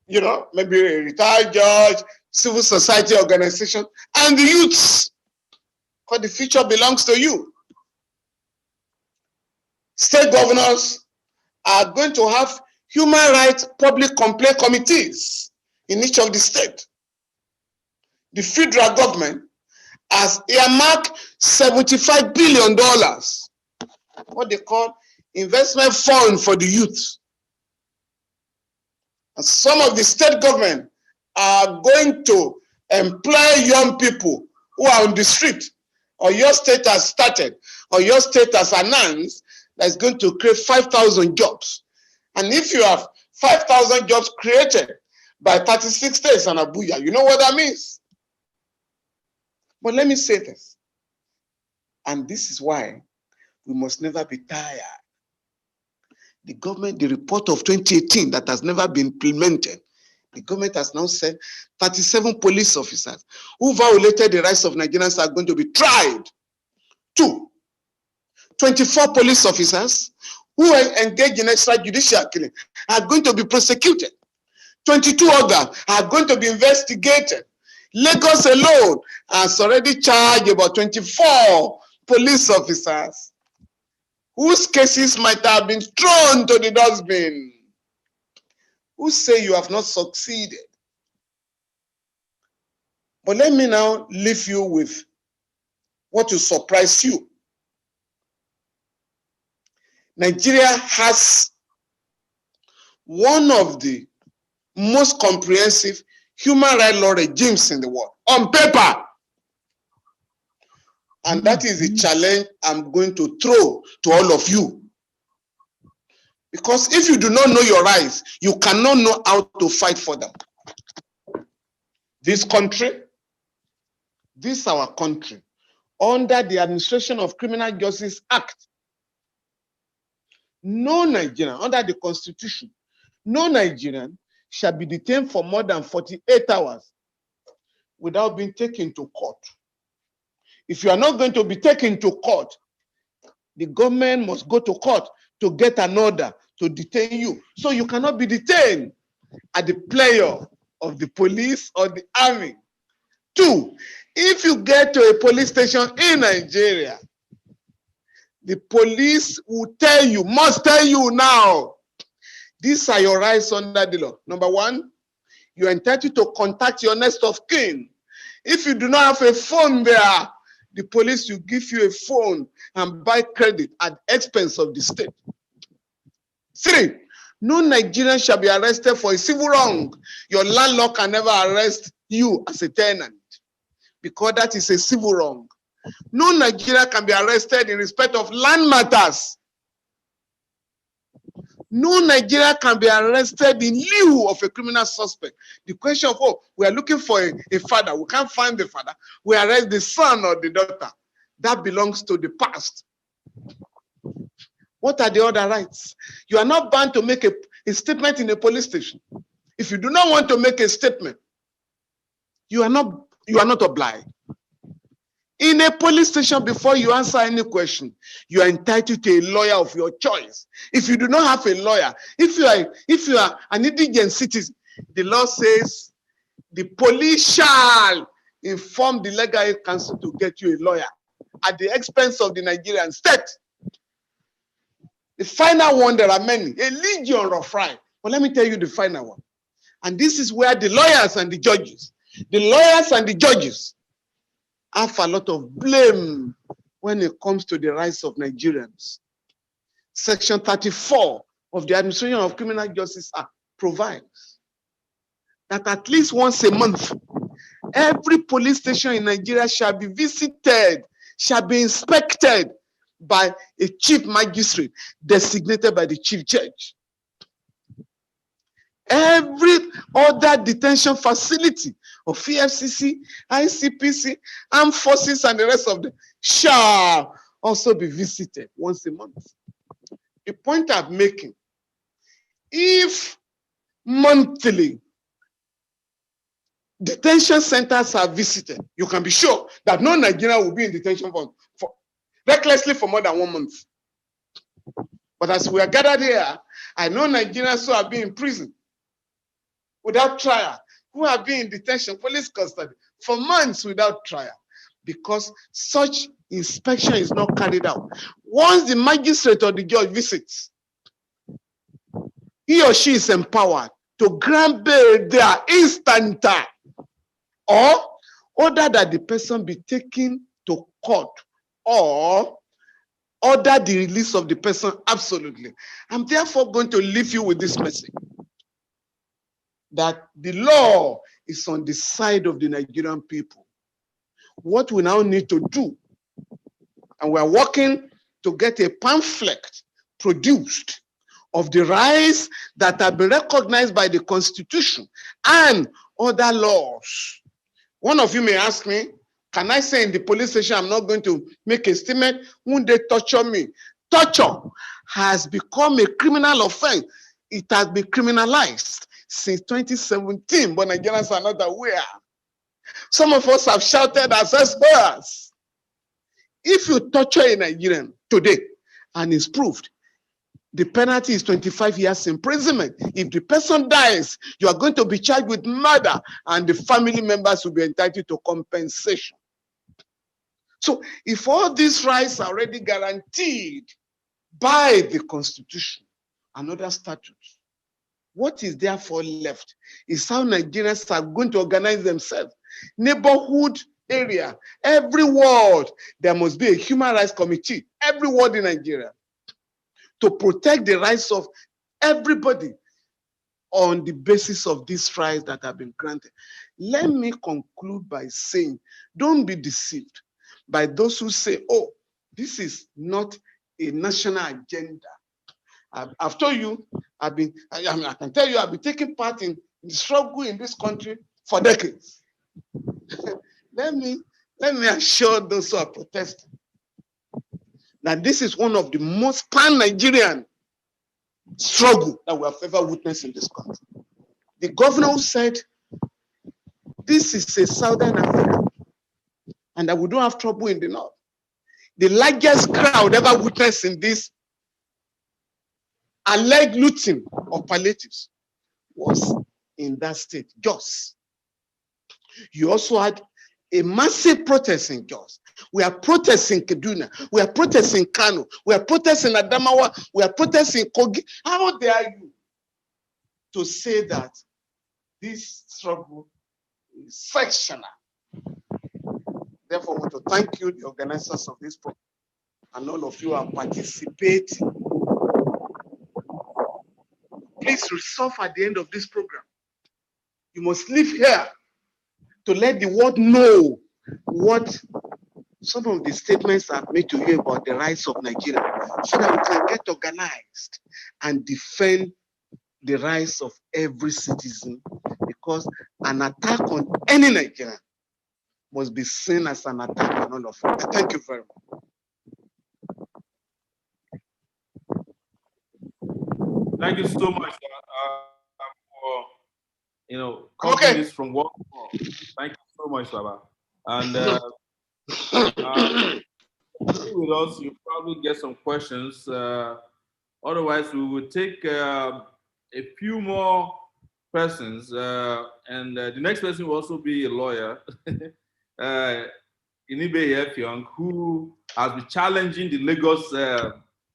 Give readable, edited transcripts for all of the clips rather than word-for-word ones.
you know, maybe a retired judge, civil society organization, and the youths, because the future belongs to you. State governors are going to have human rights public complaint committees in each of the states. The federal government has earmarked $75 billion, what they call investment fund for the youth. And some of the state government are going to employ young people who are on the street, or your state has started, or your state has announced that it's going to create 5,000 jobs. And if you have 5,000 jobs created by 36 states and Abuja, you know what that means? But let me say this, and this is why we must never be tired. The government, the report of 2018 that has never been implemented, the government has now said 37 police officers who violated the rights of Nigerians are going to be tried. 2, 24 police officers who engage in extrajudicial killing are going to be prosecuted. 22 others are going to be investigated. Lagos alone has already charged about 24 police officers whose cases might have been thrown to the dustbin. Who say you have not succeeded? But let me now leave you with what will surprise you. Nigeria has one of the most comprehensive human rights law regimes in the world, on paper. And that is the challenge I'm going to throw to all of you. Because if you do not know your rights, you cannot know how to fight for them. This country, this our country, under the Administration of Criminal Justice Act, no Nigerian, under the Constitution, no Nigerian shall be detained for more than 48 hours without being taken to court. If you are not going to be taken to court, the government must go to court to get an order to detain you. So you cannot be detained at the pleasure of the police or the army. 2, if you get to a police station in Nigeria, the police will tell you, must tell you now, these are your rights under the law. Number 1, you are entitled to contact your next of kin. If you do not have a phone there, the police will give you a phone and buy credit at the expense of the state. 3, no Nigerian shall be arrested for a civil wrong. Your landlord can never arrest you as a tenant because that is a civil wrong. No Nigerian can be arrested in respect of land matters. No Nigerian can be arrested in lieu of a criminal suspect. The question of, oh, we are looking for a father. We can't find the father. We arrest the son or the daughter. That belongs to the past. What are the other rights? You are not bound to make a statement in a police station. If you do not want to make a statement, you are not obliged. In a police station, before you answer any question, you are entitled to a lawyer of your choice. If you do not have a lawyer, if you are an indigent citizen, the law says the police shall inform the legal aid council to get you a lawyer at the expense of the Nigerian state. The final one, there are many, a legion of right. But let me tell you the final one. And this is where the lawyers and the judges have a lot of blame when it comes to the rights of Nigerians. Section 34 of the Administration of Criminal Justice Act provides that at least once a month, every police station in Nigeria shall be visited, shall be inspected by a chief magistrate designated by the chief judge. Every other detention facility of EFCC, ICPC, armed forces, and the rest of them shall also be visited once a month. The point I'm making, if monthly detention centers are visited, you can be sure that no Nigerian will be in detention for recklessly for more than 1 month. But as we are gathered here, I know Nigerians who have been in prison, without trial, who have been in detention, police custody, for months without trial, because such inspection is not carried out. Once the magistrate or the judge visits, he or she is empowered to grant bail there instanta, or order that the person be taken to court, or order the release of the person absolutely. I'm therefore going to leave you with this message, that the law is on the side of the Nigerian people. What we now need to do, and we're working to get a pamphlet produced of the rights that have been recognized by the Constitution and other laws. One of you may ask me, can I say in the police station I'm not going to make a statement? Won't they torture me? Torture has become a criminal offense. It has been criminalized since 2017, but Nigerians are not aware. Some of us have shouted as experts. If you torture a Nigerian today and it's proved, the penalty is 25 years imprisonment. If the person dies, you are going to be charged with murder, and the family members will be entitled to compensation. So if all these rights are already guaranteed by the Constitution and other statutes, what is therefore left is how Nigerians are going to organize themselves. Neighborhood area, every ward, there must be a human rights committee, every ward in Nigeria, to protect the rights of everybody on the basis of these rights that have been granted. Let me conclude by saying, don't be deceived by those who say, oh, this is not a national agenda. I've told you, I can tell you, I've been taking part in the struggle in this country for decades. Let me assure those who are protesting that this is one of the most pan-Nigerian struggle that we have ever witnessed in this country. The governor said, this is a Southern Africa, and that we don't have trouble in the North. The largest crowd ever witnessed in this alleged looting of palliatives was in that state, Jos. You also had a massive protest in Jos. We are protesting Kaduna. We are protesting Kano. We are protesting Adamawa. We are protesting Kogi. How dare you to say that this struggle is sectional? Therefore, I want to thank you, the organizers of this program, and all of you are participating. Please resolve at the end of this program. You must leave here to let the world know what some of the statements I've made to you about the rights of Nigeria, so that we can get organized and defend the rights of every citizen, because an attack on any Nigerian must be seen as an attack on all of us. Thank you very much. Thank you so much for covering this from work. Thank you so much, Baba. And with us, you probably get some questions. Otherwise, we will take a few more persons, and the next person will also be a lawyer, Inibe Effiong, who has been challenging the Lagos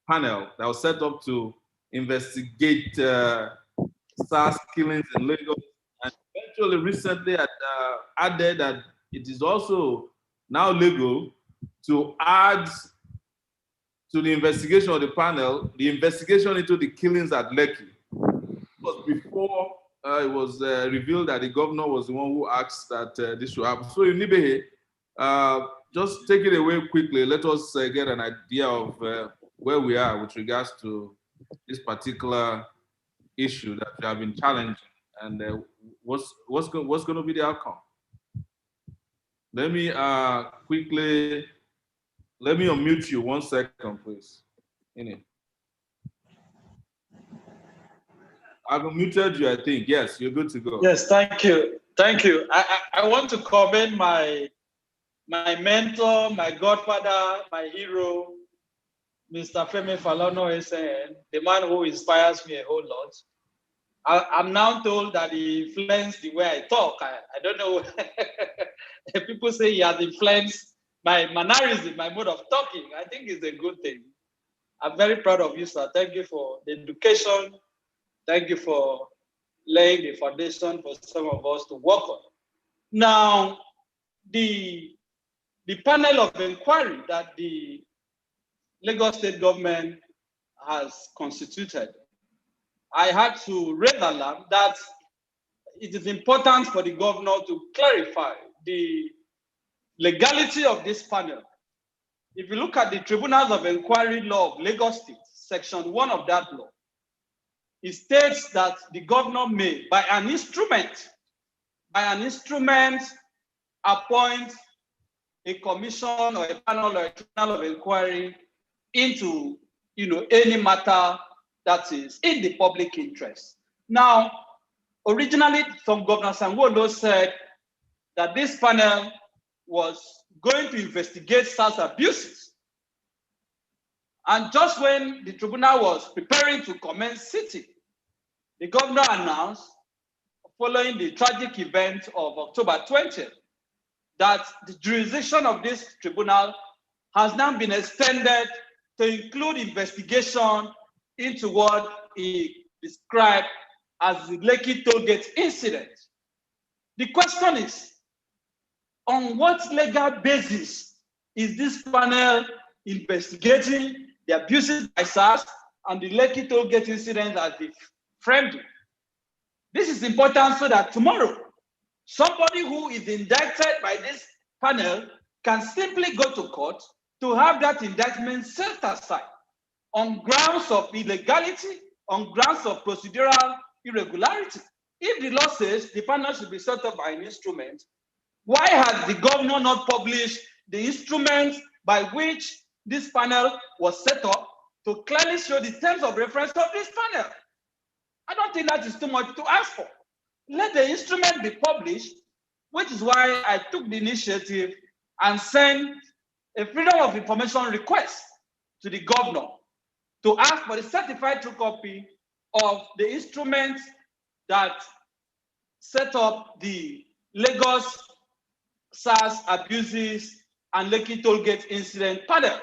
panel that was set up to investigate SARS killings in Lagos, and eventually recently added that it is also now legal to add to the investigation of the panel, the investigation into the killings at Lekki. Because before it was revealed that the governor was the one who asked that this should happen. So Inibehe, just take it away quickly. Let us get an idea of where we are with regards to this particular issue that you have been challenging, and what's going to be the outcome. Let me quickly, let me unmute you 1 second, please. I've unmuted you, I think. Yes, you're good to go. Yes, thank you. Thank you. I want to commend my mentor, my godfather, my hero, Mr. Femi Falana SN, the man who inspires me a whole lot. I'm now told that he influenced the way I talk. I don't know. People say he has influenced my mannerism, my mode of talking. I think it's a good thing. I'm very proud of you, sir. Thank you for the education. Thank you for laying the foundation for some of us to work on. Now, the panel of inquiry that the Lagos State government has constituted, I had to raise alarm that it is important for the governor to clarify the legality of this panel. If you look at the Tribunals of Inquiry law of Lagos State, section 1 of that law, it states that the governor may, by an instrument, appoint a commission or a panel or a tribunal of inquiry into any matter that is in the public interest. Now, originally, some Governor Sanwo-Olu said that this panel was going to investigate SARS abuses. And just when the tribunal was preparing to commence sitting, the governor announced, following the tragic event of October 20th, that the jurisdiction of this tribunal has now been extended to include investigation into what he described as the Lekki Tollgate incident. The question is, on what legal basis is this panel investigating the abuses by SARS and the Lekki Tollgate incident as they framed it? This is important so that tomorrow, somebody who is indicted by this panel can simply go to court to have that indictment set aside on grounds of illegality, on grounds of procedural irregularity. If the law says the panel should be set up by an instrument, why has the governor not published the instrument by which this panel was set up to clearly show the terms of reference of this panel? I don't think that is too much to ask for. Let the instrument be published, which is why I took the initiative and sent a freedom of information request to the governor to ask for the certified true copy of the instrument that set up the Lagos SARS abuses and Lekki Tollgate incident panel.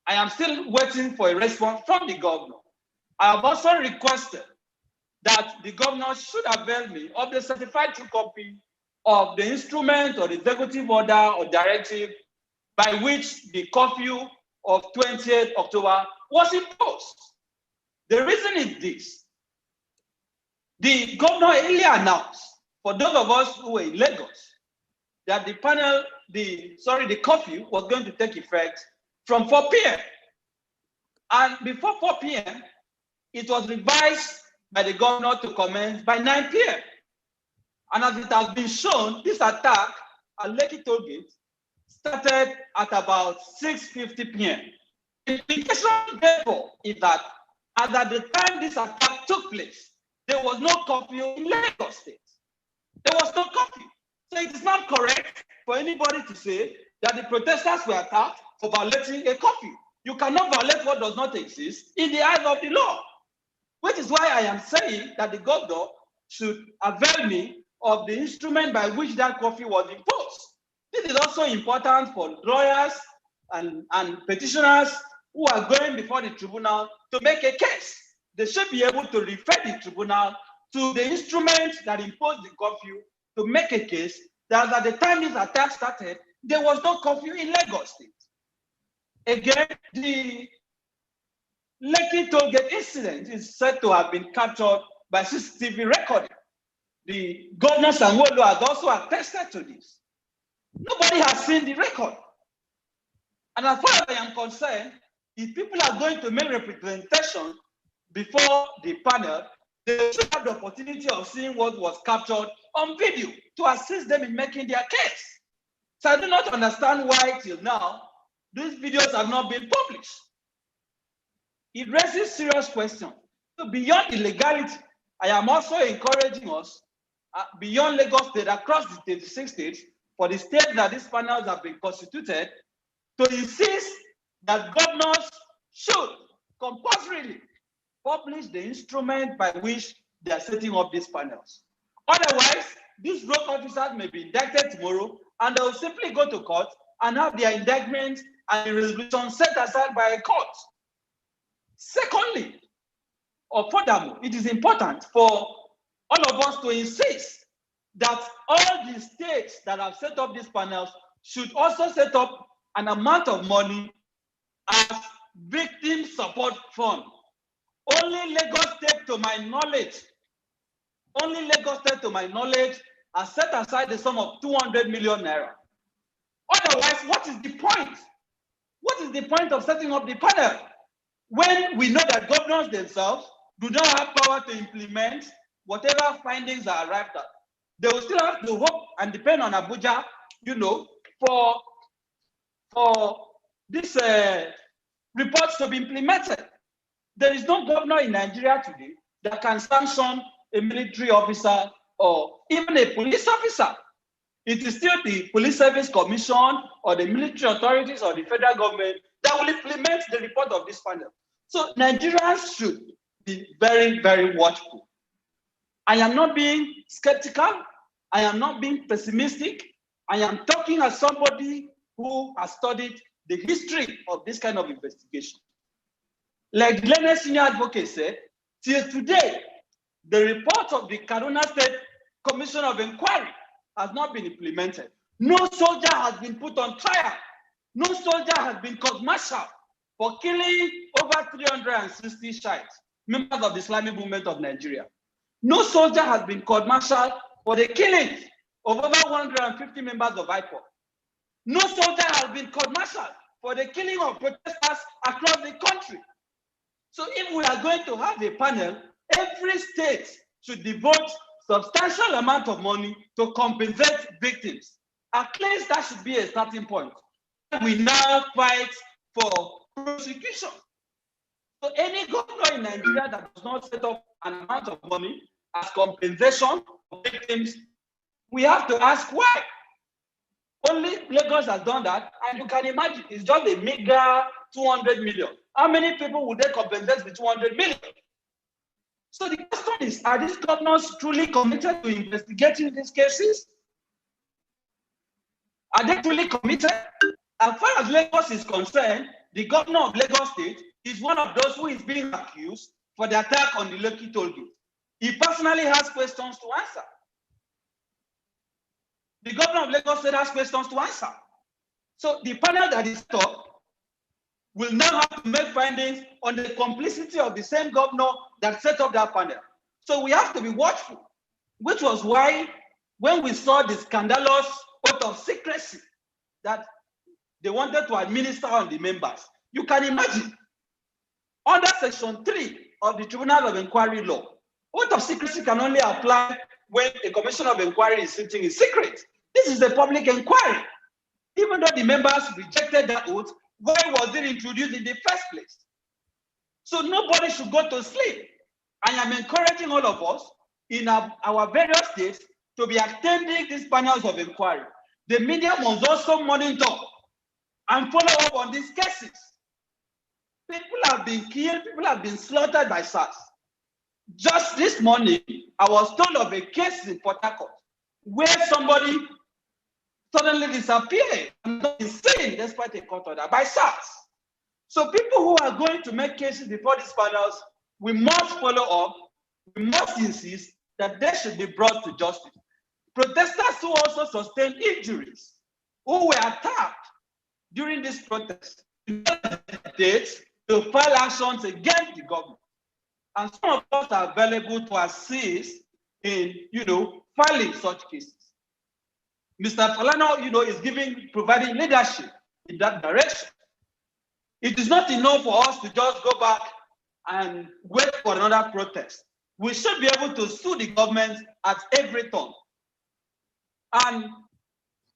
I am still waiting for a response from the governor. I have also requested that the governor should avail me of the certified true copy of the instrument or the executive order or directive by which the curfew of 20th October was imposed. The reason is this. The governor earlier announced, for those of us who were in Lagos, that the curfew was going to take effect from 4 p.m. And before 4 p.m., it was revised by the governor to commence by 9 p.m. And as it has been shown, this attack at Lekki Tollgate started at about 6:50 p.m. The implication, therefore, is that as at the time this attack took place, there was no curfew in Lagos State. There was no curfew. So it is not correct for anybody to say that the protesters were attacked for violating a curfew. You cannot violate what does not exist in the eyes of the law, which is why I am saying that the governor should avail me of the instrument by which that curfew was imposed. This is also important for lawyers and petitioners who are going before the tribunal to make a case. They should be able to refer the tribunal to the instrument that imposed the curfew to make a case that at the time this attack started, there was no curfew in Lagos State. Again, the Lekki Tollgate incident is said to have been captured by CCTV recording. The governor Sanwo-Olu has also attested to this. Nobody has seen the record. And as far as I am concerned, if people are going to make representation before the panel, they should have the opportunity of seeing what was captured on video to assist them in making their case. So I do not understand why till now these videos have not been published. It raises serious questions. So beyond the legality, I am also encouraging us, beyond Lagos State, across the 36 states, for the states that these panels have been constituted, to insist that governors should compulsorily publish the instrument by which they are setting up these panels. Otherwise, these rogue officers may be indicted tomorrow, and they will simply go to court and have their indictment and the resolution set aside by a court. Secondly, or furthermore, it is important for all of us to insist that all the states that have set up these panels should also set up an amount of money as victim support fund. Only Lagos State, to my knowledge, has set aside the sum of 200 million naira. Otherwise, what is the point? What is the point of setting up the panel when we know that governors themselves do not have power to implement whatever findings are arrived at? They will still have to hope and depend on Abuja, for this reports to be implemented. There is no governor in Nigeria today that can sanction a military officer or even a police officer. It is still the Police Service Commission or the military authorities or the federal government that will implement the report of this panel. So Nigerians should be very, very watchful. I am not being skeptical. I am not being pessimistic. I am talking as somebody who has studied the history of this kind of investigation. Like Leonard Senior Advocate said, till today, the report of the Kaduna State Commission of Inquiry has not been implemented. No soldier has been put on trial. No soldier has been court-martialed for killing over 360 Shiites, members of the Islamic movement of Nigeria. No soldier has been court-martialed for the killing of over 150 members of IPOB. No soldier has been court-martialed for the killing of protesters across the country. So if we are going to have a panel, every state should devote substantial amount of money to compensate victims. At least that should be a starting point. We now fight for prosecution. So any governor in Nigeria that does not set up an amount of money as compensation for victims, we have to ask why. Only Lagos has done that, and you can imagine it's just a meager 200 million. How many people would they compensate with 200 million? So the question is, are these governors truly committed to investigating these cases? Are they truly committed? As far as Lagos is concerned, the governor of Lagos State is one of those who is being accused for the attack on the Lekki toll gate. He personally has questions to answer. The governor of Lagos State has questions to answer. So the panel that is top will now have to make findings on the complicity of the same governor that set up that panel. So we have to be watchful, which was why when we saw the scandalous oath of secrecy that they wanted to administer on the members, you can imagine, under Section 3 of the Tribunal of Inquiry law, oath of secrecy can only apply when a commission of inquiry is sitting in secret. This is a public inquiry. Even though the members rejected that oath, why was it introduced in the first place? So nobody should go to sleep. I am encouraging all of us in our various states to be attending these panels of inquiry. The media must also monitor and follow up on these cases. People have been killed, people have been slaughtered by SARS. Just this morning, I was told of a case in Port Harcourt where somebody suddenly disappeared and not been seen despite a court order by SARS. So people who are going to make cases before these panels, we must follow up, we must insist that they should be brought to justice. Protesters who also sustained injuries, who were attacked during this protest, dates to file actions against the government. And some of us are available to assist in, filing such cases. Mr. Falana, is providing leadership in that direction. It is not enough for us to just go back and wait for another protest. We should be able to sue the government at every turn. And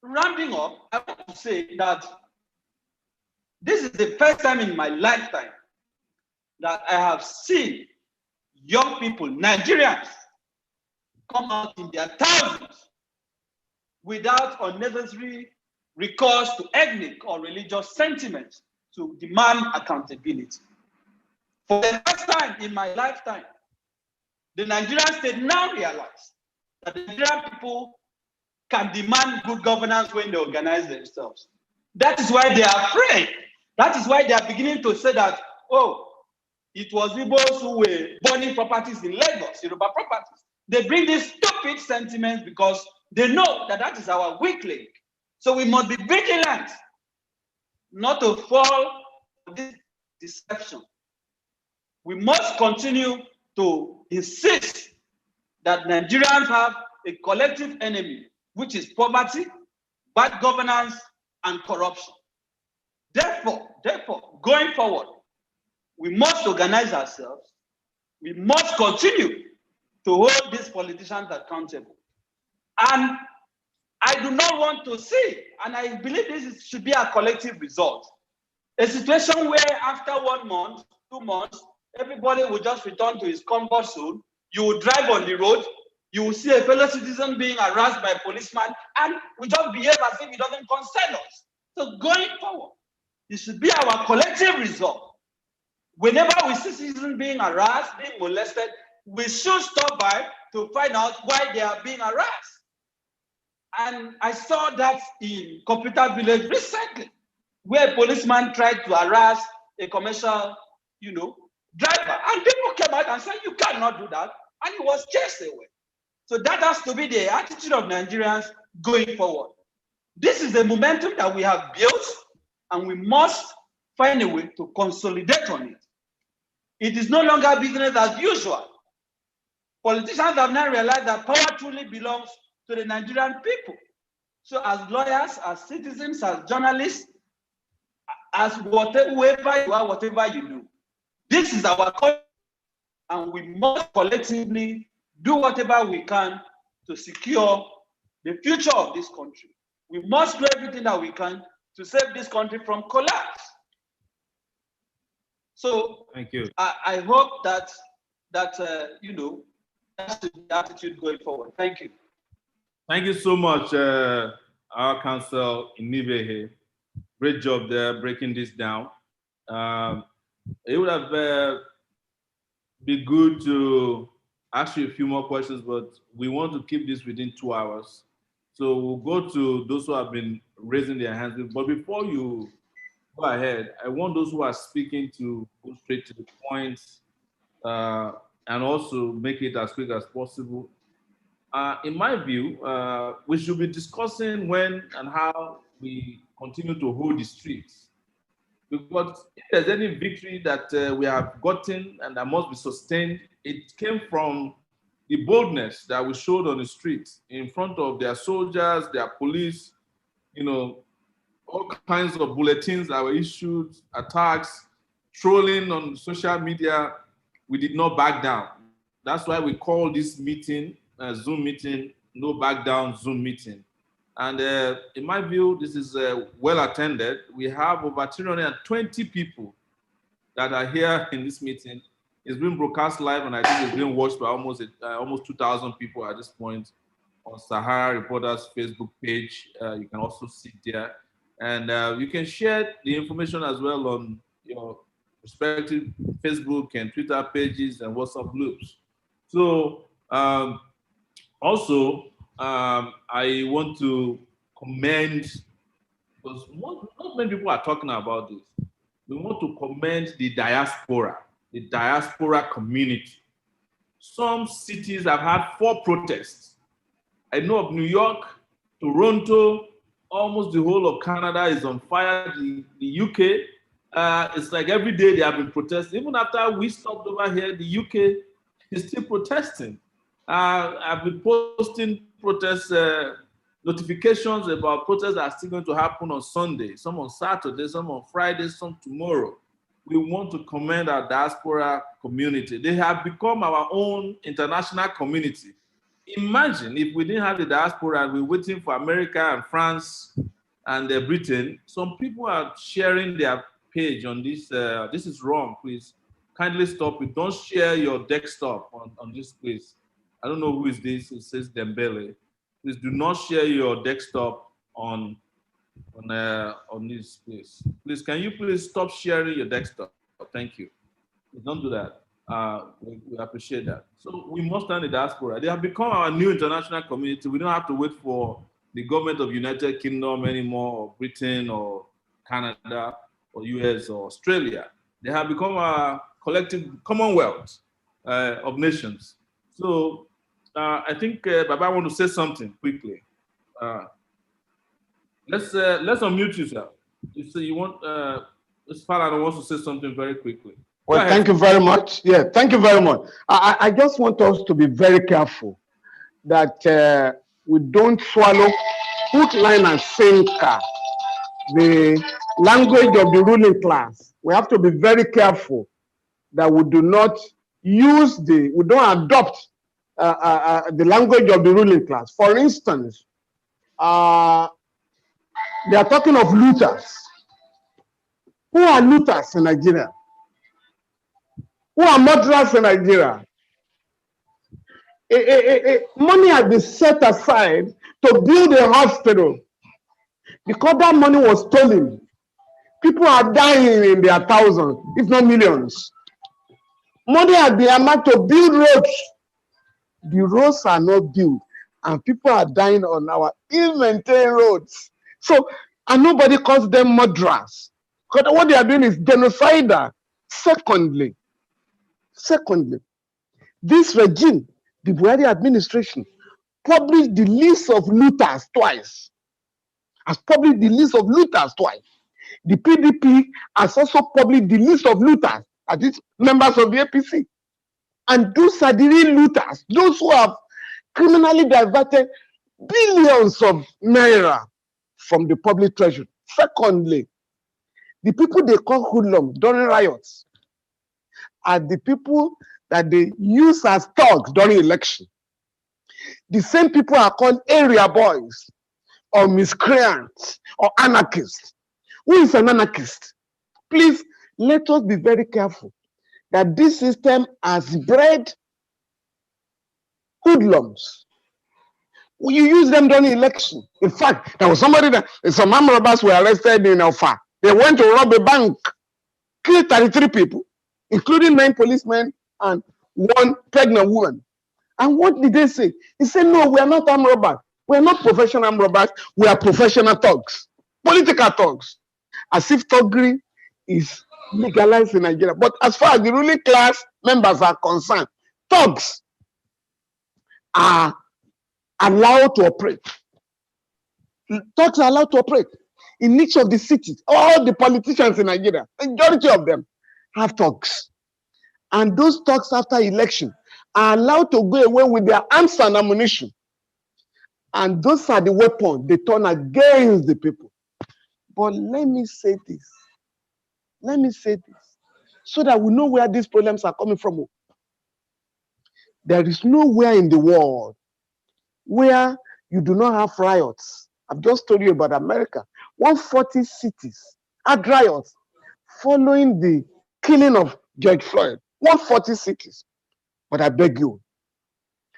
rounding up, I want to say that this is the first time in my lifetime that I have seen young people, Nigerians, come out in their thousands without unnecessary recourse to ethnic or religious sentiments to demand accountability. For the first time in my lifetime, The Nigerian state now realize that the Nigerian people can demand good governance when they organize themselves. That is why they are afraid. That is why they are beginning to say that, oh, it was Igbos who were burning properties in Lagos, Yoruba properties. They bring these stupid sentiments because they know that that is our weak link. So we must be vigilant not to fall for this deception. We must continue to insist that Nigerians have a collective enemy, which is poverty, bad governance, and corruption. Therefore, going forward, we must organize ourselves. We must continue to hold these politicians accountable. And I do not want to see, and I believe this should be a collective result, a situation where after 1 month, 2 months, everybody will just return to his comfort zone. You will drive on the road, you will see a fellow citizen being harassed by a policeman, and we just behave as if it doesn't concern us. So going forward, it should be our collective resolve. Whenever we see citizens being harassed, being molested, we should stop by to find out why they are being harassed. And I saw that in Computer Village recently, where a policeman tried to harass a commercial, driver. And people came out and said, you cannot do that. And he was chased away. So that has to be the attitude of Nigerians going forward. This is the momentum that we have built, and we must find a way to consolidate on it. It is no longer business as usual. Politicians have now realized that power truly belongs to the Nigerian people. So as lawyers, as citizens, as journalists, as whoever you are, whatever you do, this is our country, and we must collectively do whatever we can to secure the future of this country. We must do everything that we can to save this country from collapse. So thank you. I hope that that's the attitude going forward. Thank you. Thank you so much, our counsel in Nigeria. Great job there breaking this down. It would have been good to ask you a few more questions, but we want to keep this within 2 hours. So we'll go to those who have been raising their hands. But before you go ahead, I want those who are speaking to go straight to the point and also make it as quick as possible. In my view, we should be discussing when and how we continue to hold the streets. Because if there's any victory that we have gotten and that must be sustained, it came from the boldness that we showed on the streets in front of their soldiers, their police, all kinds of bulletins that were issued, attacks, trolling on social media. We did not back down. That's why we call this meeting, Zoom meeting, no back down Zoom meeting. And in my view, this is well attended. We have over 320 people that are here in this meeting. It's been broadcast live, and I think it's been watched by almost 2,000 people at this point on Sahara Reporters Facebook page. You can also see there. And you can share the information as well on your respective Facebook and Twitter pages and WhatsApp groups. So also, I want to commend, because not many people are talking about this. We want to commend the diaspora community. Some cities have had 4 protests. I know of New York, Toronto, almost the whole of Canada is on fire. The UK, it's like every day they have been protesting. Even after we stopped over here, the UK is still protesting. I've been posting protest notifications about protests that are still going to happen on Sunday, some on Saturday, some on Friday, some tomorrow. We want to commend our diaspora community. They have become our own international community. Imagine if we didn't have the diaspora and we're waiting for America and France and Britain. Some people are sharing their page on this. This is wrong, please. Kindly stop it. Don't share your desktop on this place. I don't know who is this. It says Dembele. Please do not share your desktop on this place. Please, can you please stop sharing your desktop? Thank you. Please don't do that. We appreciate that. So we must thank the diaspora. They have become our new international community. We don't have to wait for the government of United Kingdom anymore, or Britain, or Canada, or US, or Australia. They have become our collective commonwealth of nations. So I think Baba want to say something quickly. Let's unmute yourself. You say you want. Ms. Falana wants to say something very quickly. Well, thank you very much. Yeah, thank you very much. I just want us to be very careful that we don't swallow hook, line, and sinker the language of the ruling class. We have to be very careful that we do not we don't adopt the language of the ruling class. For instance, they are talking of looters. Who are looters in Nigeria? Who are murderers in Nigeria? Money has been set aside to build a hospital because that money was stolen. People are dying in their thousands, if not millions. Money has been earmarked to build roads. The roads are not built, and people are dying on our ill-maintained roads. So, and nobody calls them murderers. Because what they are doing is genocidal. Secondly, this regime, the Buhari administration, published the list of looters twice. Has published the list of looters twice. The PDP has also published the list of looters, as its members of the APC. And those are the real looters, those who have criminally diverted billions of naira from the public treasury. Secondly, the people they call hoodlums during riots are the people that they use as thugs during election. The same people are called area boys or miscreants or anarchists. Who is an anarchist? Please, let us be very careful that this system has bred hoodlums. You use them during election. In fact, there was somebody that some armed robbers were arrested in Alpha. They went to rob a bank, killed 33 people, including 9 policemen and 1 pregnant woman. And what did they say? He said, no, we are not armed robbers. We are not professional armed robbers. We are professional thugs, political thugs. As if thuggery is legalized in Nigeria. But as far as the ruling class members are concerned, thugs are allowed to operate. Thugs are allowed to operate in each of the cities. All the politicians in Nigeria, majority of them, have thugs. And those thugs after election are allowed to go away with their arms and ammunition. And those are the weapons they turn against the people. But let me say this. So that we know where these problems are coming from. There is nowhere in the world where you do not have riots. I've just told you about America. 140 cities had riots following the killing of George Floyd. 140 cities. But I beg you,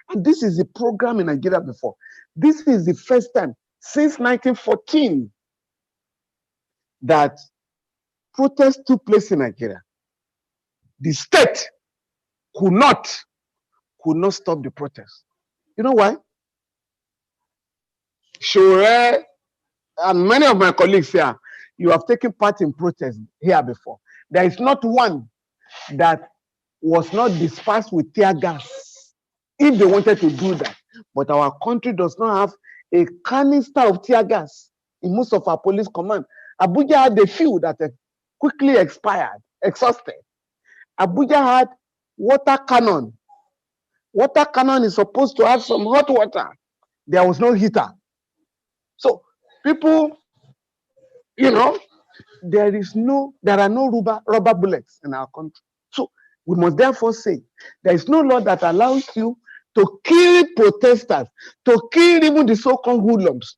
and this is the program in Nigeria before. This is the first time since 1914 that protests took place in Nigeria. The state could not stop the protest. You know why? Sure, and many of my colleagues here, you have taken part in protests here before. There is not one that was not dispersed with tear gas if they wanted to do that. But our country does not have a canister of tear gas in most of our police command. Abuja had a few that quickly exhausted. Abuja had water cannon. Water cannon is supposed to have some hot water. There was no heater. So people, there are no rubber bullets in our country. So we must therefore say there is no law that allows you to kill protesters, to kill even the so-called hoodlums.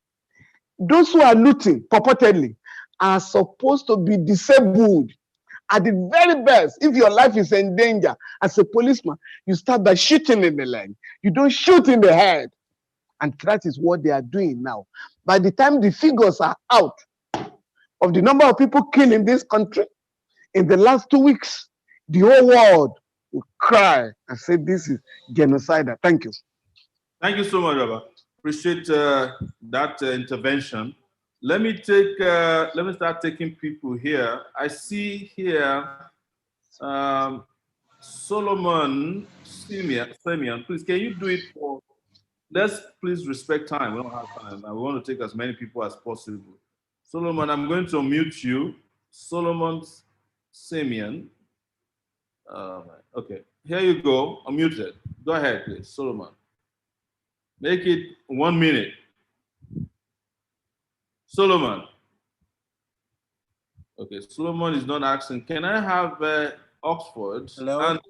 Those who are looting purportedly are supposed to be disabled. At the very best, if your life is in danger as a policeman, you start by shooting in the leg. You don't shoot in the head. And that is what they are doing now. By the time the figures are out of the number of people killed in this country in the last 2 weeks, the whole world will cry and say this is genocidal. Thank you. Thank you so much, Baba. Appreciate that intervention. Let me start taking people here. I see here Solomon Simeon. Please, can you do it for? Let's please respect time. We don't have time. I want to take as many people as possible. Solomon, I'm going to unmute you. Solomon Simeon. Okay, here you go. Unmuted. Go ahead, please, Solomon. Make it 1 minute. Solomon. Okay, Solomon is not asking. Can I have Oxford? Hello. And,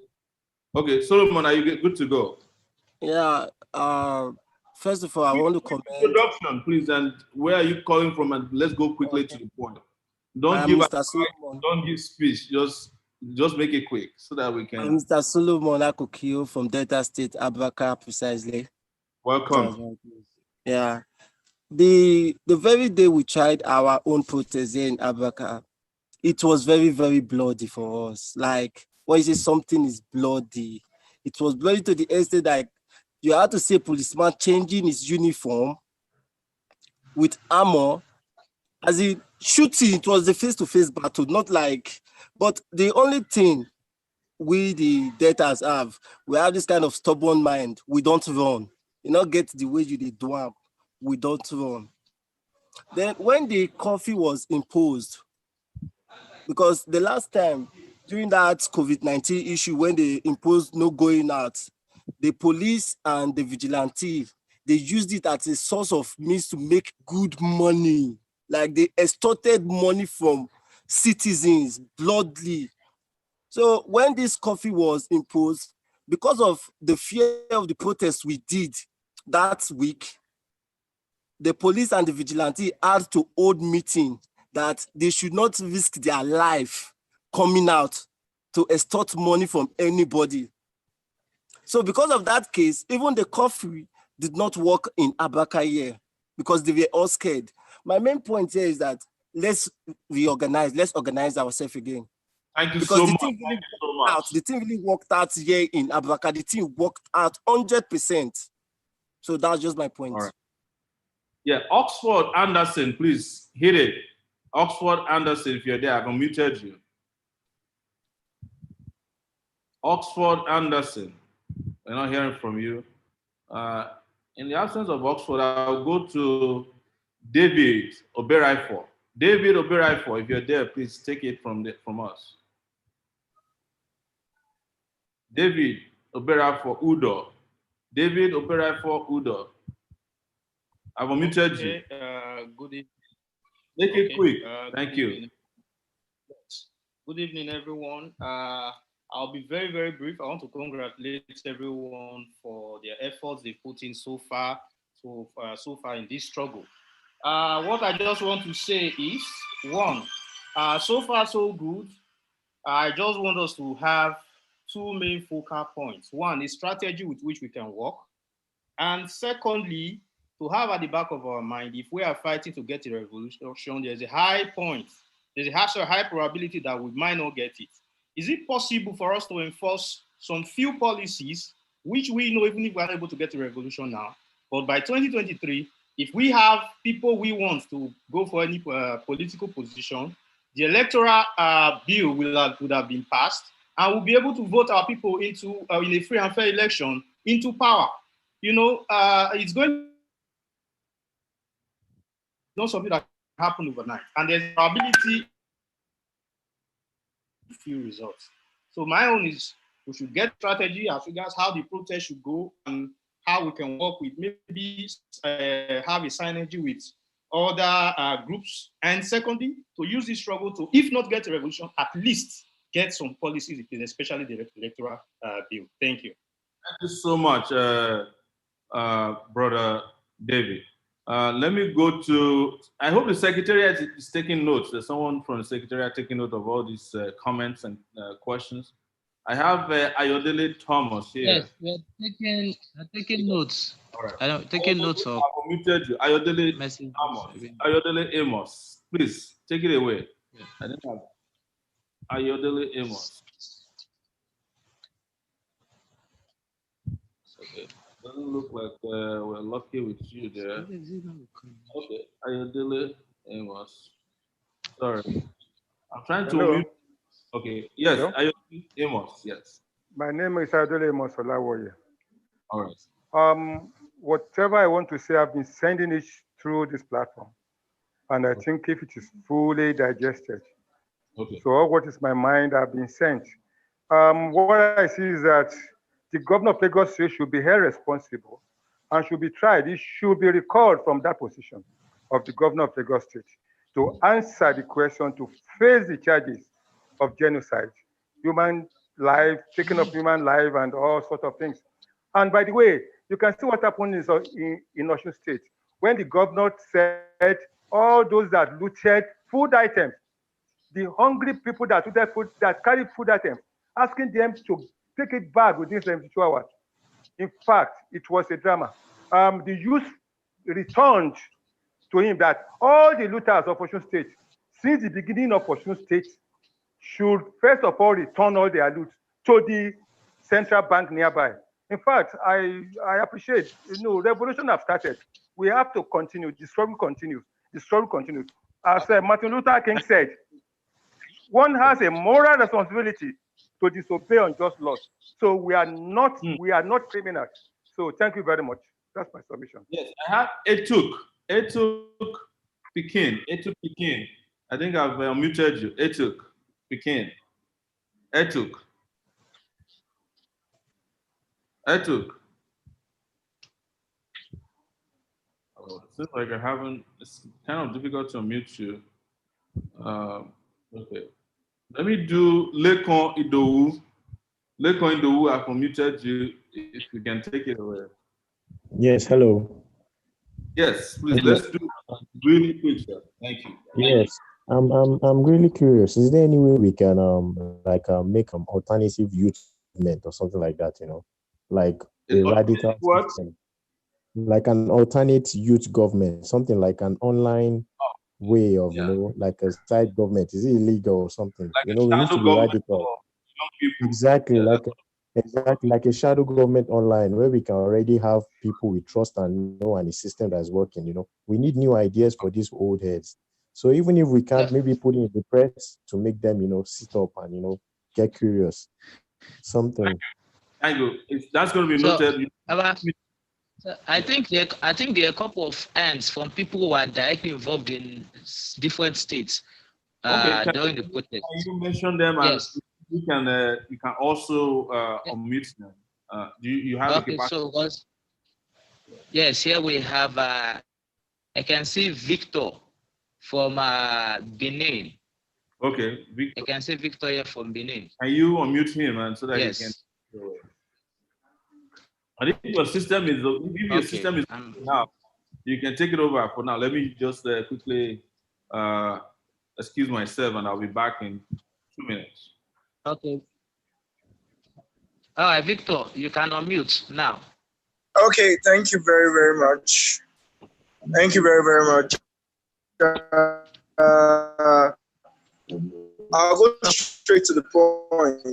okay, Solomon, are you good to go? Yeah. First of all, I want to comment. Introduction, please, and where are you calling from? And let's go quickly to the point. Don't give Mr. Solomon. Don't give speech. Just make it quick so that we can. Mr. Solomon Akokio from Delta State, Abaka, precisely. Welcome. Yeah. The very day we tried our own protest here in Abaka, it was very, very bloody for us. Like, when you say something is bloody, it was bloody to the extent that you had to see a policeman changing his uniform with armor, as in shooting. It was a face-to-face battle, not like, but the only thing we, the debtors, we have this kind of stubborn mind. We don't run. You know, get the way you did do, we don't run. Then when the curfew was imposed, because the last time during that COVID-19 issue, when they imposed no going out, the police and the vigilante, they used it as a source of means to make good money. Like they extorted money from citizens bloodily. So when this curfew was imposed, because of the fear of the protest we did that week, the police and the vigilante had to hold meeting that they should not risk their life coming out to extort money from anybody. So because of that case, even the curfew did not work in Abaka here because they were all scared. My main point here is that let's reorganize, let's organize ourselves again. Thank you because so the much. thing really worked out. The thing really worked out here in Abaka. The thing worked out 100%. So that's just my point. All right. Yeah, Oxford Anderson, please hit it. Oxford Anderson, if you're there, I've unmuted you. Oxford Anderson, we're not hearing from you. In the absence of Oxford, I'll go to David Oberaifor. David Oberaifor, if you're there, please take it from us. David Oberaifor Udo. David Oberaifor Udo. I've unmuted you. Good evening. Make it quick. Thank you. Evening. Good evening, everyone. I'll be very, very brief. I want to congratulate everyone for their efforts they put in so far in this struggle. What I just want to say is, one, so far so good. I just want us to have two main focal points. One is strategy with which we can work. And secondly, to have at the back of our mind, if we are fighting to get a revolution, there's a high probability that we might not get it. Is it possible for us to enforce some few policies, which we know even if we're unable to get a revolution now, but by 2023, if we have people we want to go for any political position, the electoral bill would have been passed, and we'll be able to vote our people into, in a free and fair election, into power. You know, it's going not something that happen overnight, and there's probability few results. So my own is we should get strategy as regards how the protest should go and how we can work with maybe have a synergy with other groups. And secondly, to use this struggle to, if not get a revolution, at least get some policies, especially the electoral bill. Thank you. Thank you so much, Brother David. Let me go to, I hope the Secretariat is taking notes. There's someone from the Secretariat taking note of all these comments and questions. I have Ayodele Thomas here. Yes, we're taking notes. All right. I'm taking notes of. I've muted you. Ayodele Thomas. Ayodele Amos. Please, take it away. Yeah. I didn't have Ayodele Amos. Doesn't look like we're lucky with you there. Okay, Ayodele Amos. Sorry, I'm trying to Hello. mute. Okay, yes, Hello. Ayodele Amos. Yes. My name is Adole Mosolawoye. All right. Whatever I want to say, I've been sending it through this platform. And I think if it is fully digested, Okay. so all what is my mind have been sent. What I see is that the governor of Lagos State should be held responsible and should be tried. He should be recalled from that position of the governor of Lagos State to answer the question, to face the charges of genocide, human life, taking of human life, and all sorts of things. And by the way, you can see what happened in Osun State when the governor said all those that looted food items, the hungry people that looted food, that carried food items, asking them to take it back within 72 hours. In fact, it was a drama. The youth returned to him that all the looters of Osun State, since the beginning of Osun State, should first of all return all their loot to the central bank nearby. In fact, I appreciate, revolution have started. We have to continue. The struggle continues. The struggle continues. As Martin Luther King said, one has a moral responsibility to disobey unjust laws. So we are not criminals. So thank you very much. That's my submission. Yes, I have Etuk Pekin. I think I've muted you. Etuk Pekin. Etuk. Oh, it seems like I haven't. It's kind of difficult to mute you. Okay. Let me do Lekon Idowu. Lekon Idowu, I've unmuted you. If you can take it away. Yes, hello. Yes, please. Hello. Let's do really quick, sir. Thank you. Yes, I'm really curious. Is there any way we can make alternative youth movement or something like that? Like a radical system, like an alternate youth government, something like an online way of like a side government. Is it illegal or something? Like we need to be radical. Exactly, like a shadow government online where we can already have people we trust and know and a system that's working. We need new ideas for these old heads. So even if we can't maybe put in the press to make them, sit up and get curious, something. Thank you. That's going to be noted. I think there are a couple of hands from people who are directly involved in different states during the protest. Can you mention them? Yes. And you can also unmute them. Do you have okay, so yes, here we have I can see Victor from Benin. Okay, Victor. I can see Victor here from Benin. Can you unmute him and so that he can? And if your system is now, you can take it over for now. Let me just quickly excuse myself, and I'll be back in 2 minutes. Okay. All right, Victor, you can unmute now. Okay, thank you very, very much. Thank you very, very much. I'll go straight to the point.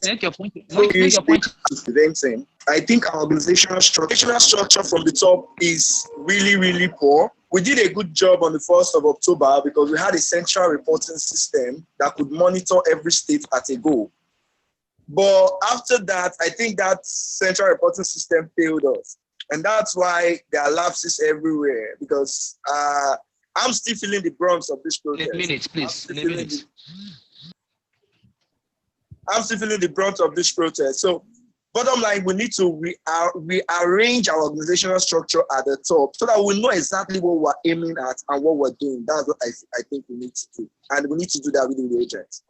Make your point. Preventing. I think our organizational structure from the top is really, really poor. We did a good job on the 1st of October because we had a central reporting system that could monitor every state at a go. But after that, I think that central reporting system failed us. And that's why there are lapses everywhere because I'm still feeling the brunt of this protest. I'm still feeling the brunt of this protest. So bottom line, we need to rearrange our organizational structure at the top so that we know exactly what we're aiming at and what we're doing. That's what I think we need to do. And we need to do that with the agents.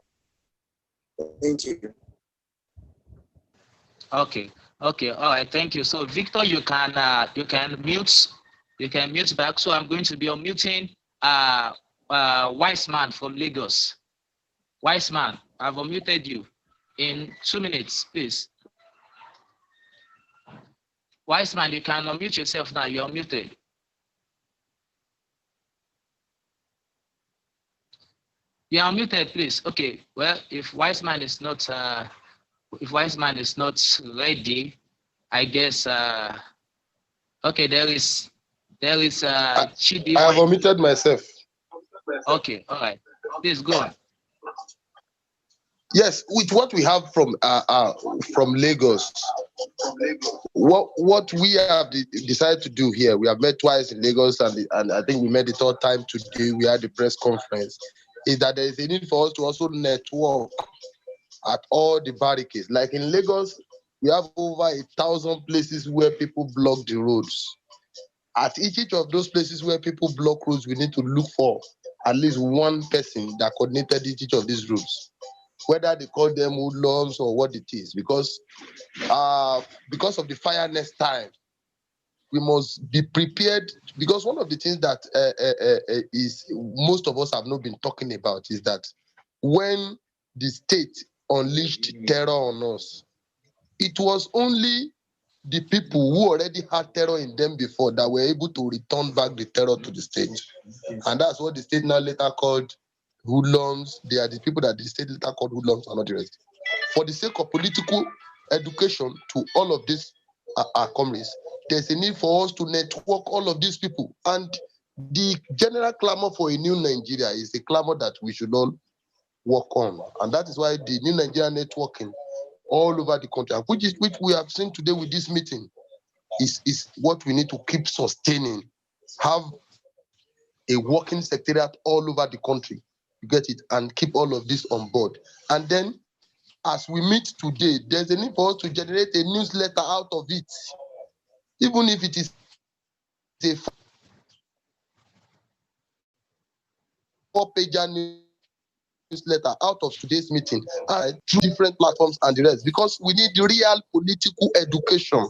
Thank you. Okay. All right. Thank you. So Victor, you can mute back. So I'm going to be unmuting Wise Man from Lagos. Wise Man, I've unmuted you in 2 minutes, please. Wise Man, you can unmute yourself now. You're unmuted. You're unmuted, please. Okay. Well, if Wise Man is not if wise man is not ready, I guess okay, there is Chidi. I have omitted myself. Okay, all right. Please go on. Yes, with what we have from Lagos, what we have decided to do here, we have met twice in Lagos, and I think we met the third time today. We had the press conference. Is that there is a need for us to also network at all the barricades. Like in Lagos, we have over 1,000 places where people block the roads. At each of those places where people block roads, we need to look for at least one person that coordinated each of these roads, whether they call them hoodlums or what it is, because of the fire next time, we must be prepared. Because one of the things that is most of us have not been talking about is that when the state unleashed terror on us, it was only the people who already had terror in them before that were able to return back the terror to the state. And that's what the state now later called hoodlums. They are the people that the state later called hoodlums and not the rest. For the sake of political education to all of these comrades, there's a need for us to network all of these people. And the general clamor for a new Nigeria is a clamor that we should all work on. And that is why the new Nigeria networking all over the country, which we have seen today with this meeting, is what we need to keep sustaining. Have a working secretariat all over the country, you get it, and keep all of this on board. And then, as we meet today, there's a need for us to generate a newsletter out of it, even if it is a 4-pager newsletter out of today's meeting, and through different platforms and the rest, because we need real political education.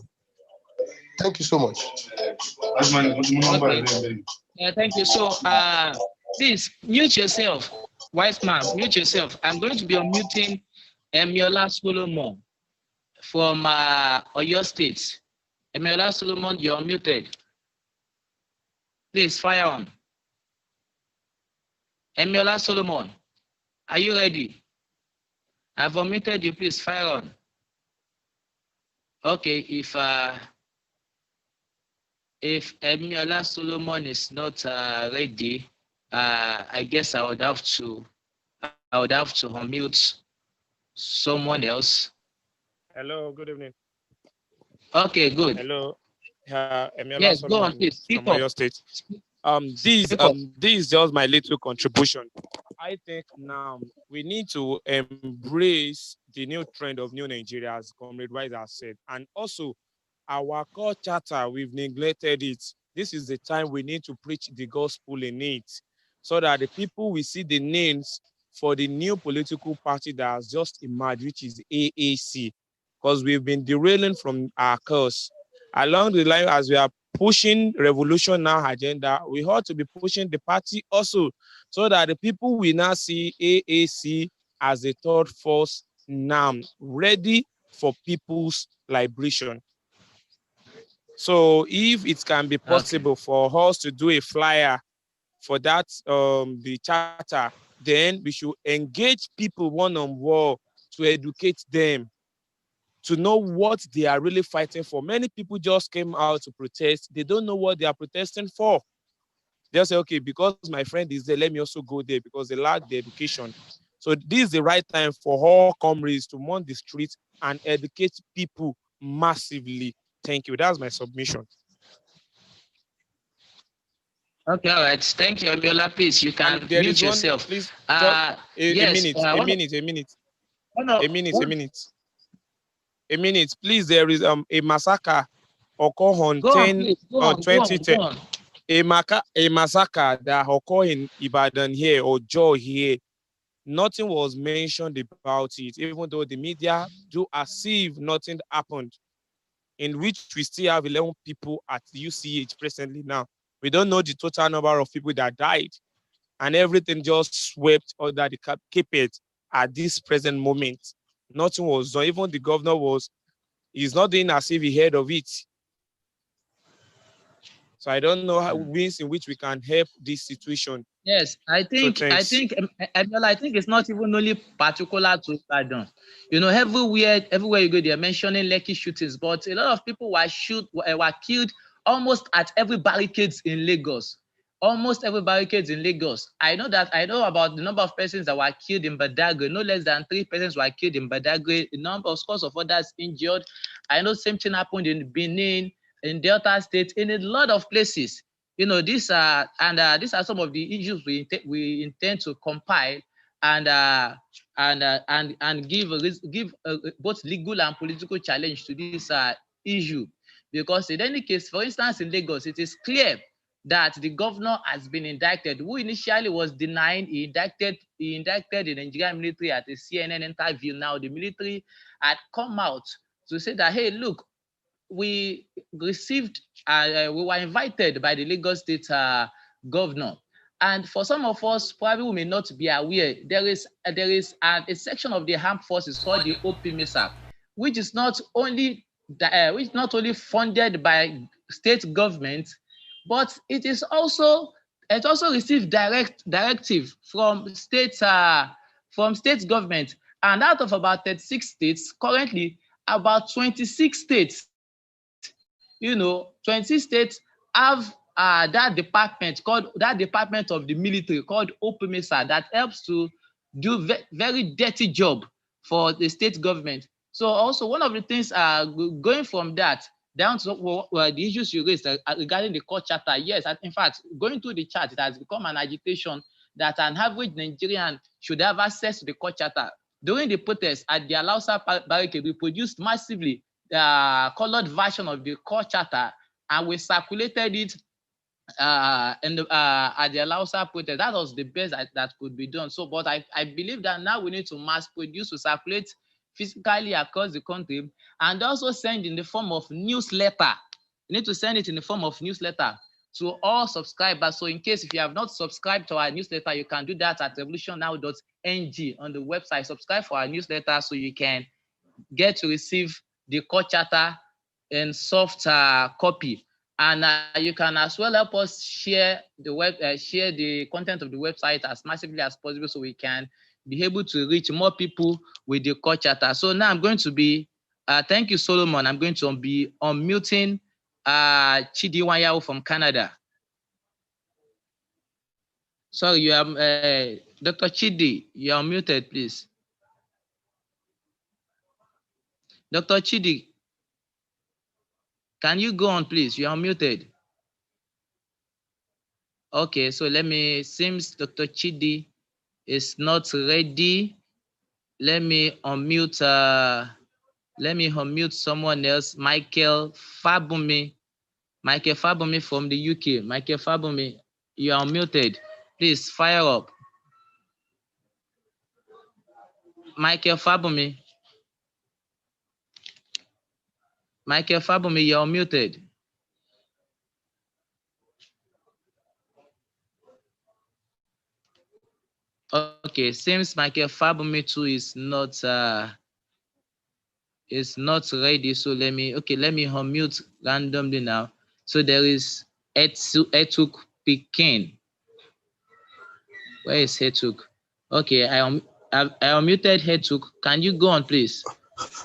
Thank you so much. Okay. Thank you. So, please mute yourself, wise man. Mute yourself. I'm going to be unmuting Emiola Solomon from Oyo State. Emiola Solomon, you're muted. Please fire on. Emiola Solomon, are you ready? I've unmuted you. Please fire on. Okay, if Emiola Solomon is not ready, I guess I would have to unmute someone else. Hello, good evening. Okay, good. Hello, Emiola Yes, Solomon go on, please. Speak from Oyo up. State. This is just my little contribution. I think now we need to embrace the new trend of new Nigeria, as Comrade Wise has said, and also our core charter, we've neglected it. This is the time we need to preach the gospel in it, so that the people will see the names for the new political party that has just emerged, which is AAC, because we've been derailing from our course. Along the line, as we are pushing Revolution Now agenda, we ought to be pushing the party also, so that the people will now see AAC as a third force now, ready for people's liberation. So if it can be possible for us to do a flyer for that, the charter, then we should engage people one-on-one to educate them, to know what they are really fighting for. Many people just came out to protest. They don't know what they are protesting for. They'll say, okay, because my friend is there, let me also go there, because they lack the education. So this is the right time for all comrades to mount the streets and educate people massively. Thank you. That's my submission. Okay, all right. Thank you, Emiola. Please, you can mute yourself. Please, yes. A minute. Please, there is a massacre occur on 2010. A massacre that occurred in Ibadan here, or Joe here. Nothing was mentioned about it, even though the media do as if nothing happened, in which we still have 11 people at UCH presently now. We don't know the total number of people that died, and everything just swept under the carpet at this present moment. Nothing was done. Even the governor he's not doing as if he heard of it. So I don't know how ways in which we can help this situation. Yes, I think it's not even only particular to Ibadan. You know, everywhere you go, they're mentioning Lekki shootings, but a lot of people were killed almost at every barricades in Lagos. Almost every barricades in Lagos. I know about the number of persons that were killed in Badagry. No less than 3 persons were killed in Badagry. A number of scores of others injured. I know same thing happened in Benin, in Delta State, in a lot of places. You know, these are some of the issues we intend to compile and give both legal and political challenge to this issue, because in any case, for instance, in Lagos, it is clear that the governor has been indicted, who initially was denying. He indicted the Nigerian military at a CNN interview. Now the military had come out to say that, hey, look, we were invited by the Lagos State governor. And for some of us, probably we may not be aware, there is a section of the armed forces called the OPMISA, which is not only funded by state government, but it also received directive from state government. And out of about 36 states, currently about 26 states, 26 states have that department of the military called OPMISA that helps to do very dirty job for the state government. So also one of the things going from that down to the issues you raised regarding the court charter. Yes, in fact, going through the chart, it has become an agitation that an average Nigerian should have access to the court charter. During the protest at the Alausa barricade, we produced massively the colored version of the court charter, and we circulated it at the Alausa protest. That was the best that could be done. So, but I believe that now we need to mass produce, to circulate physically across the country, and also send in the form of newsletter. You need to send it in the form of newsletter to all subscribers. So in case if you have not subscribed to our newsletter, you can do that at revolutionnow.ng on the website. Subscribe for our newsletter so you can get to receive the court charter in soft copy. And you can as well help us share the content of the website as massively as possible, so we can be able to reach more people with the court charter. So now I'm going to be, thank you, Solomon. I'm going to be unmuting Chidi Wanyao from Canada. Sorry, you are Dr. Chidi, you are muted, please. Dr. Chidi, can you go on, please? You are muted. Okay, so seems Dr. Chidi is not ready. Let me unmute someone else. Michael Fabumi from the UK. Michael Fabumi, you are unmuted. Please fire up. Michael Fabumi, you are unmuted. Okay, seems Michael Fabumi too is not ready. So let me unmute randomly now. So there is Etuk Pikin. Where is Etuk? Okay, I unmuted Etuk. Can you go on, please?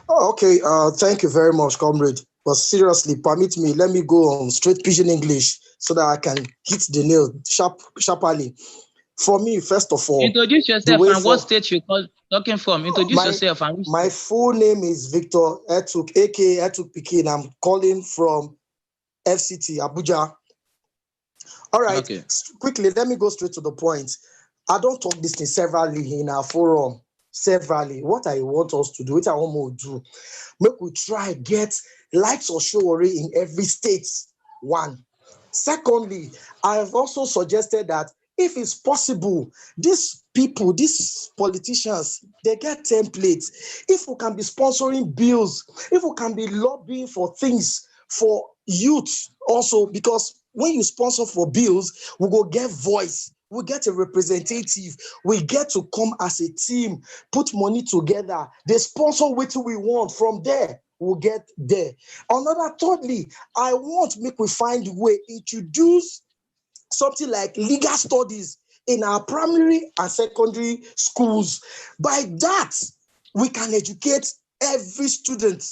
Okay, thank you very much, comrade. But seriously, permit me, let me go on straight pidgin English so that I can hit the nail sharply. For me, first of all, introduce yourself and what state you talking from. Introduce yourself and my full name is Victor Etuk, aka Etuk Pikin. I'm calling from FCT Abuja. All right, okay. Quickly, let me go straight to the point. I don't talk this thing severally in our forum. Severally, what I want us to do, what I want to do, make we try get lights or showery in every state. One. Secondly, I have also suggested that if it's possible, these people, these politicians, they get templates. If we can be sponsoring bills, if we can be lobbying for things for youth also, because when you sponsor for bills, we go get voice, we get a representative, we get to come as a team, put money together, they sponsor what we want from there. we'll get there. Another, thirdly, I want to make we find a way, introduce something like legal studies in our primary and secondary schools. By that, we can educate every student.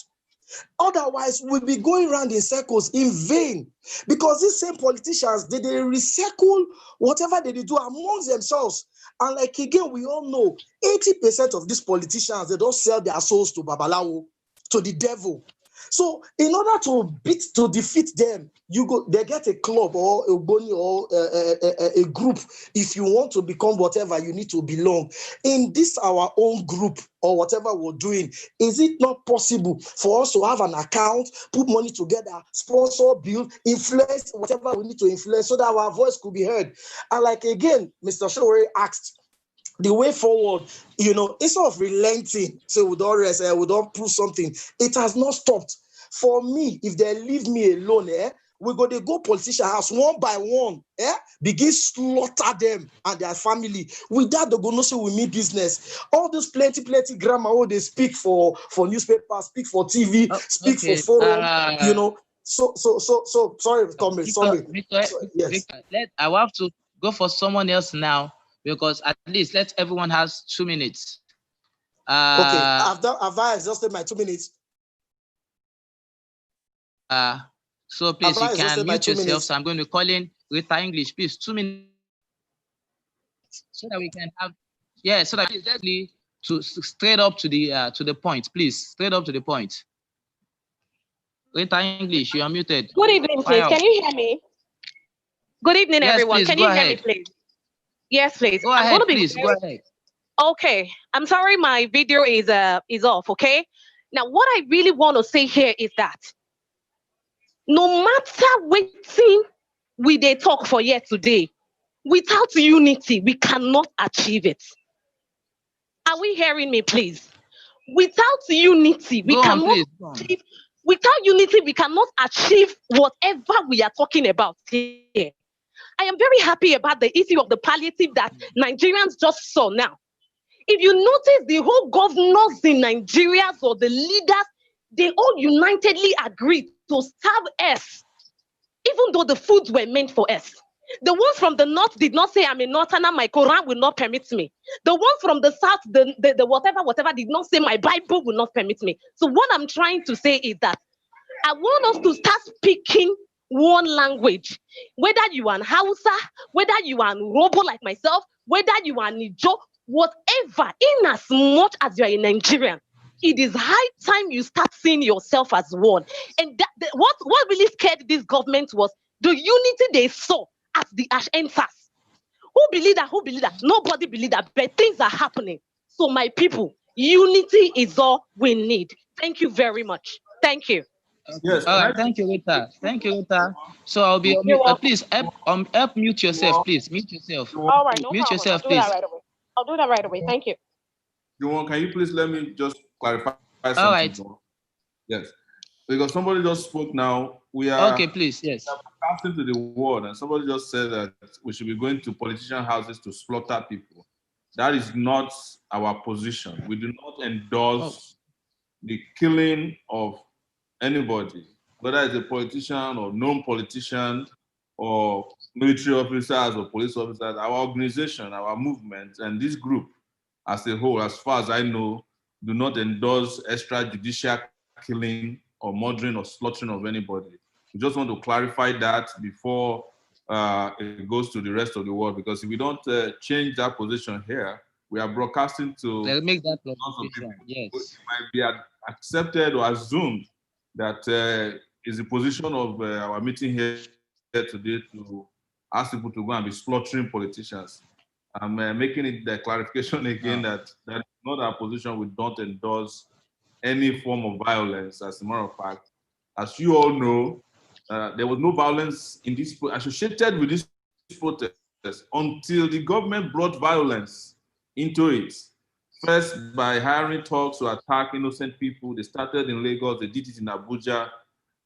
Otherwise, we'll be going around in circles in vain, because these same politicians, they recycle whatever they do amongst themselves. And like, again, we all know 80% of these politicians, they don't sell their souls to Babalawo, to the devil. So in order to defeat them, they get a club or a boni or a group. If you want to become whatever, you need to belong in this our own group or whatever we're doing. Is it not possible for us to have an account, put money together, sponsor, build, influence whatever we need to influence, so that our voice could be heard? And like, again, Mr. Showeri asked, the way forward, instead of relenting, so we don't prove something, it has not stopped. For me, if they leave me alone, we go politician house one by one, begin slaughter them and their family. With that, they go no say we mean business. All those plenty grammar, they speak for newspapers, speak for TV, speak for forum, So sorry, Tommy, sorry. Yes. Victor, I will have to go for someone else now, because at least let everyone has 2 minutes. Okay, have I exhausted my 2 minutes? So please, you can mute yourself. So I'm going to call in Rita English, please, 2 minutes, so that we can have, so that to straight up to the point, please, straight up to the point. Rita English, you are muted. Good evening, please. Can you hear me? Good evening, everyone. Please, can you hear me, please? Yes, please. Go ahead, please. Go ahead. Okay. I'm sorry, my video is off. Okay. Now, what I really want to say here is that no matter what thing we they talk for here today, without unity, we cannot achieve it. Are we hearing me, please? Without unity, we cannot achieve. Without unity, we cannot achieve whatever we are talking about here. I am very happy about the issue of the palliative that Nigerians just saw now. If you notice, the whole governors in Nigeria or the leaders, they all unitedly agreed to serve us, even though the foods were meant for us. The ones from the north did not say, I'm a northerner, my Quran will not permit me. The ones from the south, the whatever did not say, my Bible will not permit me. So what I'm trying to say is that I want us to start speaking one language. Whether you are an Hausa, whether you are an Robo like myself, whether you are Nijo, whatever, in as much as you are a Nigerian, it is high time you start seeing yourself as one. And what really scared this government was the unity they saw at the answers. Who believed that? Who believed that? Nobody believed that, but things are happening. So my people, unity is all we need. Thank you very much. Thank you. Yes. Thank you, Rita. Thank you, Rita. So I'll be please help mute yourself, please. Mute yourself. All right, no mute problem. yourself, I'll do please. that right away. I'll do that right away. Thank you. Can you please let me just clarify something? All right. Yes. Because somebody just spoke now. We are okay, please. Yes. Passing to the world, and somebody just said that we should be going to politician houses to slaughter people. That is not our position. We do not endorse the killing of anybody, whether it's a politician or non-politician or military officers or police officers. Our organization, our movement, and this group as a whole, as far as I know, do not endorse extrajudicial killing or murdering or slaughtering of anybody. We just want to clarify that before it goes to the rest of the world, because if we don't change that position here, we are broadcasting to make that clarification. Yes. It might be accepted or assumed that is the position of our meeting here today to ask people to go and be slaughtering politicians. I'm making it the clarification again that that's not our position. We don't endorse any form of violence. As a matter of fact, as you all know, there was no violence in this associated with this protest until the government brought violence into it. First, by hiring thugs to attack innocent people. They started in Lagos, they did it in Abuja.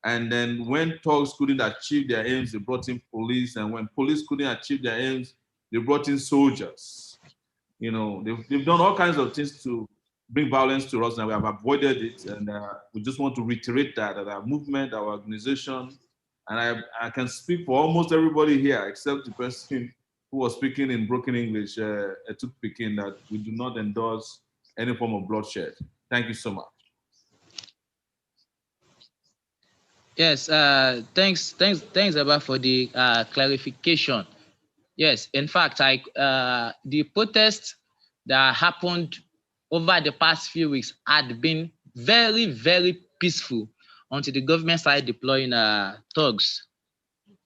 And then when thugs couldn't achieve their aims, they brought in police. And when police couldn't achieve their aims, they brought in soldiers. You know, they've done all kinds of things to bring violence to us, and we have avoided it. And we just want to reiterate that our movement, our organization, and I can speak for almost everybody here, except the person who was speaking in broken English, Etuk Pekin, that we do not endorse any form of bloodshed. Thank you so much. Yes, thanks, Abba, for the clarification. Yes, in fact, the protests that happened over the past few weeks had been very, very peaceful until the government started deploying thugs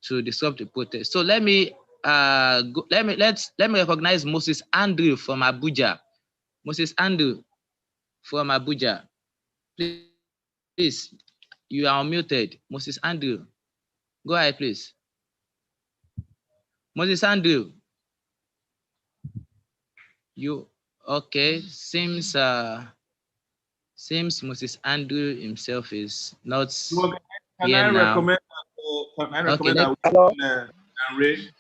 to disrupt the protest. So let me let me recognize Moses Andrew from Abuja. Moses Andrew from Abuja, please, you are unmuted. Moses Andrew, go ahead, please. Moses Andrew, you okay? Seems Moses Andrew himself is not here now. Can I recommend that we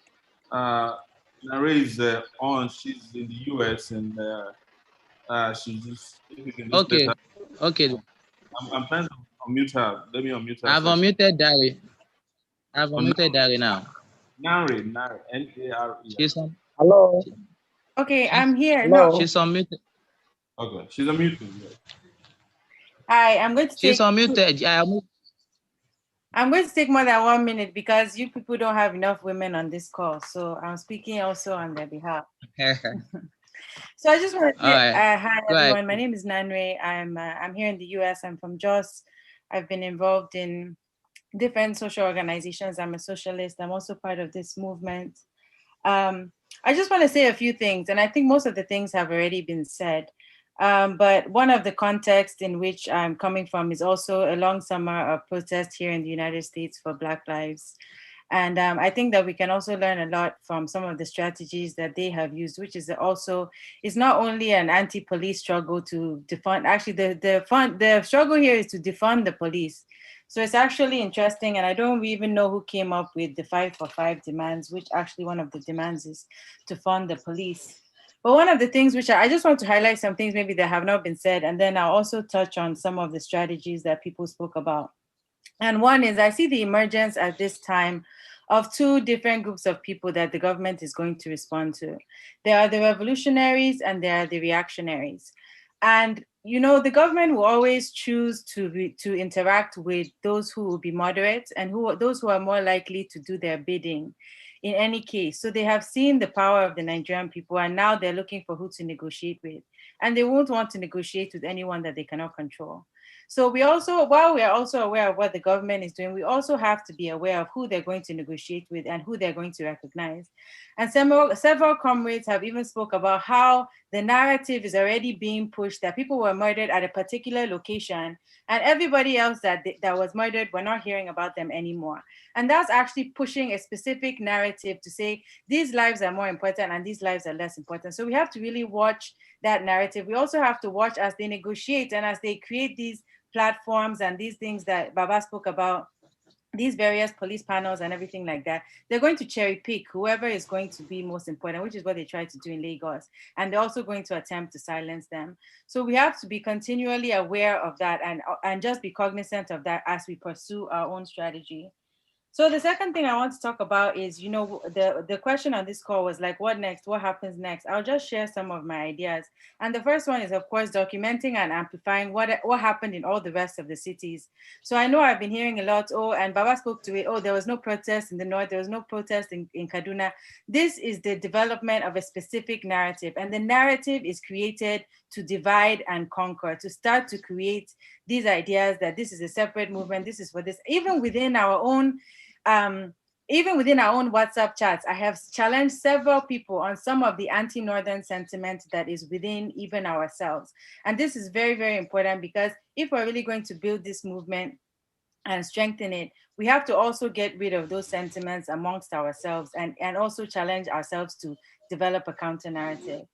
Nare is on. She's in the US, and she just, if you can just okay. let her. Okay. I'm trying to unmute her. Let me unmute her. I've unmuted Dari. I've unmuted Dari now. Nare, N-A-R-E. She's on. Hello. Okay, I'm here. Hello. No. She's unmuted. Okay, she's unmuted. Hi, I'm going to She's take. unmuted. I'm going to take more than 1 minute because you people don't have enough women on this call. So I'm speaking also on their behalf. So I just want to say hi, everyone. My name is Nanre. I'm here in the US. I'm from Jos. I've been involved in different social organizations. I'm a socialist. I'm also part of this movement. I just want to say a few things, and I think most of the things have already been said. But one of the contexts in which I'm coming from is also a long summer of protest here in the United States for Black lives. And I think that we can also learn a lot from some of the strategies that they have used, which is also, it's not only an anti-police struggle to defund, actually the struggle here is to defund the police. So it's actually interesting, and I don't even know who came up with the 5 for 5 demands, which actually one of the demands is to fund the police. But one of the things which I just want to highlight some things maybe that have not been said, and then I'll also touch on some of the strategies that people spoke about. And one is I see the emergence at this time of two different groups of people that the government is going to respond to. There are the revolutionaries and there are the reactionaries. And you know, the government will always choose to interact with those who will be moderate and those who are more likely to do their bidding in any case. So they have seen the power of the Nigerian people, and now they're looking for who to negotiate with. And they won't want to negotiate with anyone that they cannot control. So we also, while we are also aware of what the government is doing, we also have to be aware of who they're going to negotiate with and who they're going to recognize. And several comrades have even spoke about how the narrative is already being pushed that people were murdered at a particular location and everybody else that was murdered, we're not hearing about them anymore. And that's actually pushing a specific narrative to say these lives are more important and these lives are less important. So we have to really watch that narrative. We also have to watch as they negotiate and as they create these platforms and these things that Baba spoke about, these various police panels and everything like that. They're going to cherry pick whoever is going to be most important, which is what they try to do in Lagos. And they're also going to attempt to silence them. So we have to be continually aware of that and just be cognizant of that as we pursue our own strategy. So the second thing I want to talk about is, you know, the question on this call was like, what next? What happens next? I'll just share some of my ideas. And the first one is, of course, documenting and amplifying what happened in all the rest of the cities. So I know I've been hearing a lot, and Baba spoke to it, there was no protest in the north, there was no protest in Kaduna. This is the development of a specific narrative. And the narrative is created to divide and conquer, to start to create these ideas that this is a separate movement, this is for this, even within our own WhatsApp chats, I have challenged several people on some of the anti-Northern sentiment that is within even ourselves. And this is very, very important because if we're really going to build this movement and strengthen it, we have to also get rid of those sentiments amongst ourselves and also challenge ourselves to develop a counter narrative.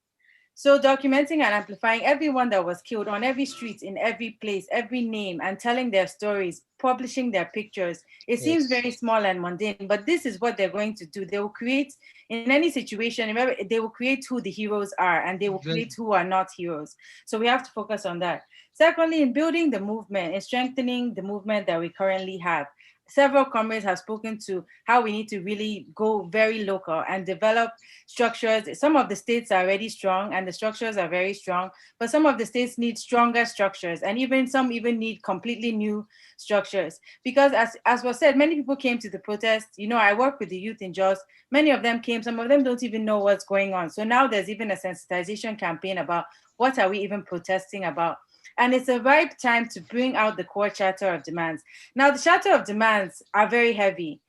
So documenting and amplifying everyone that was killed on every street, in every place, every name, and telling their stories, publishing their pictures. It seems very small and mundane, but this is what they're going to do. They will create, in any situation, remember, they will create who the heroes are, and they will create who are not heroes. So we have to focus on that. Secondly, in building the movement and strengthening the movement that we currently have. Several comrades have spoken to how we need to really go very local and develop structures. Some of the states are already strong and the structures are very strong, but some of the states need stronger structures, and even some even need completely new structures. Because as was said, many people came to the protest. You know, I work with the youth in Jos. Many of them came, some of them don't even know what's going on. So now there's even a sensitization campaign about what are we even protesting about. And it's a ripe time to bring out the core charter of demands. Now, the charter of demands are very heavy.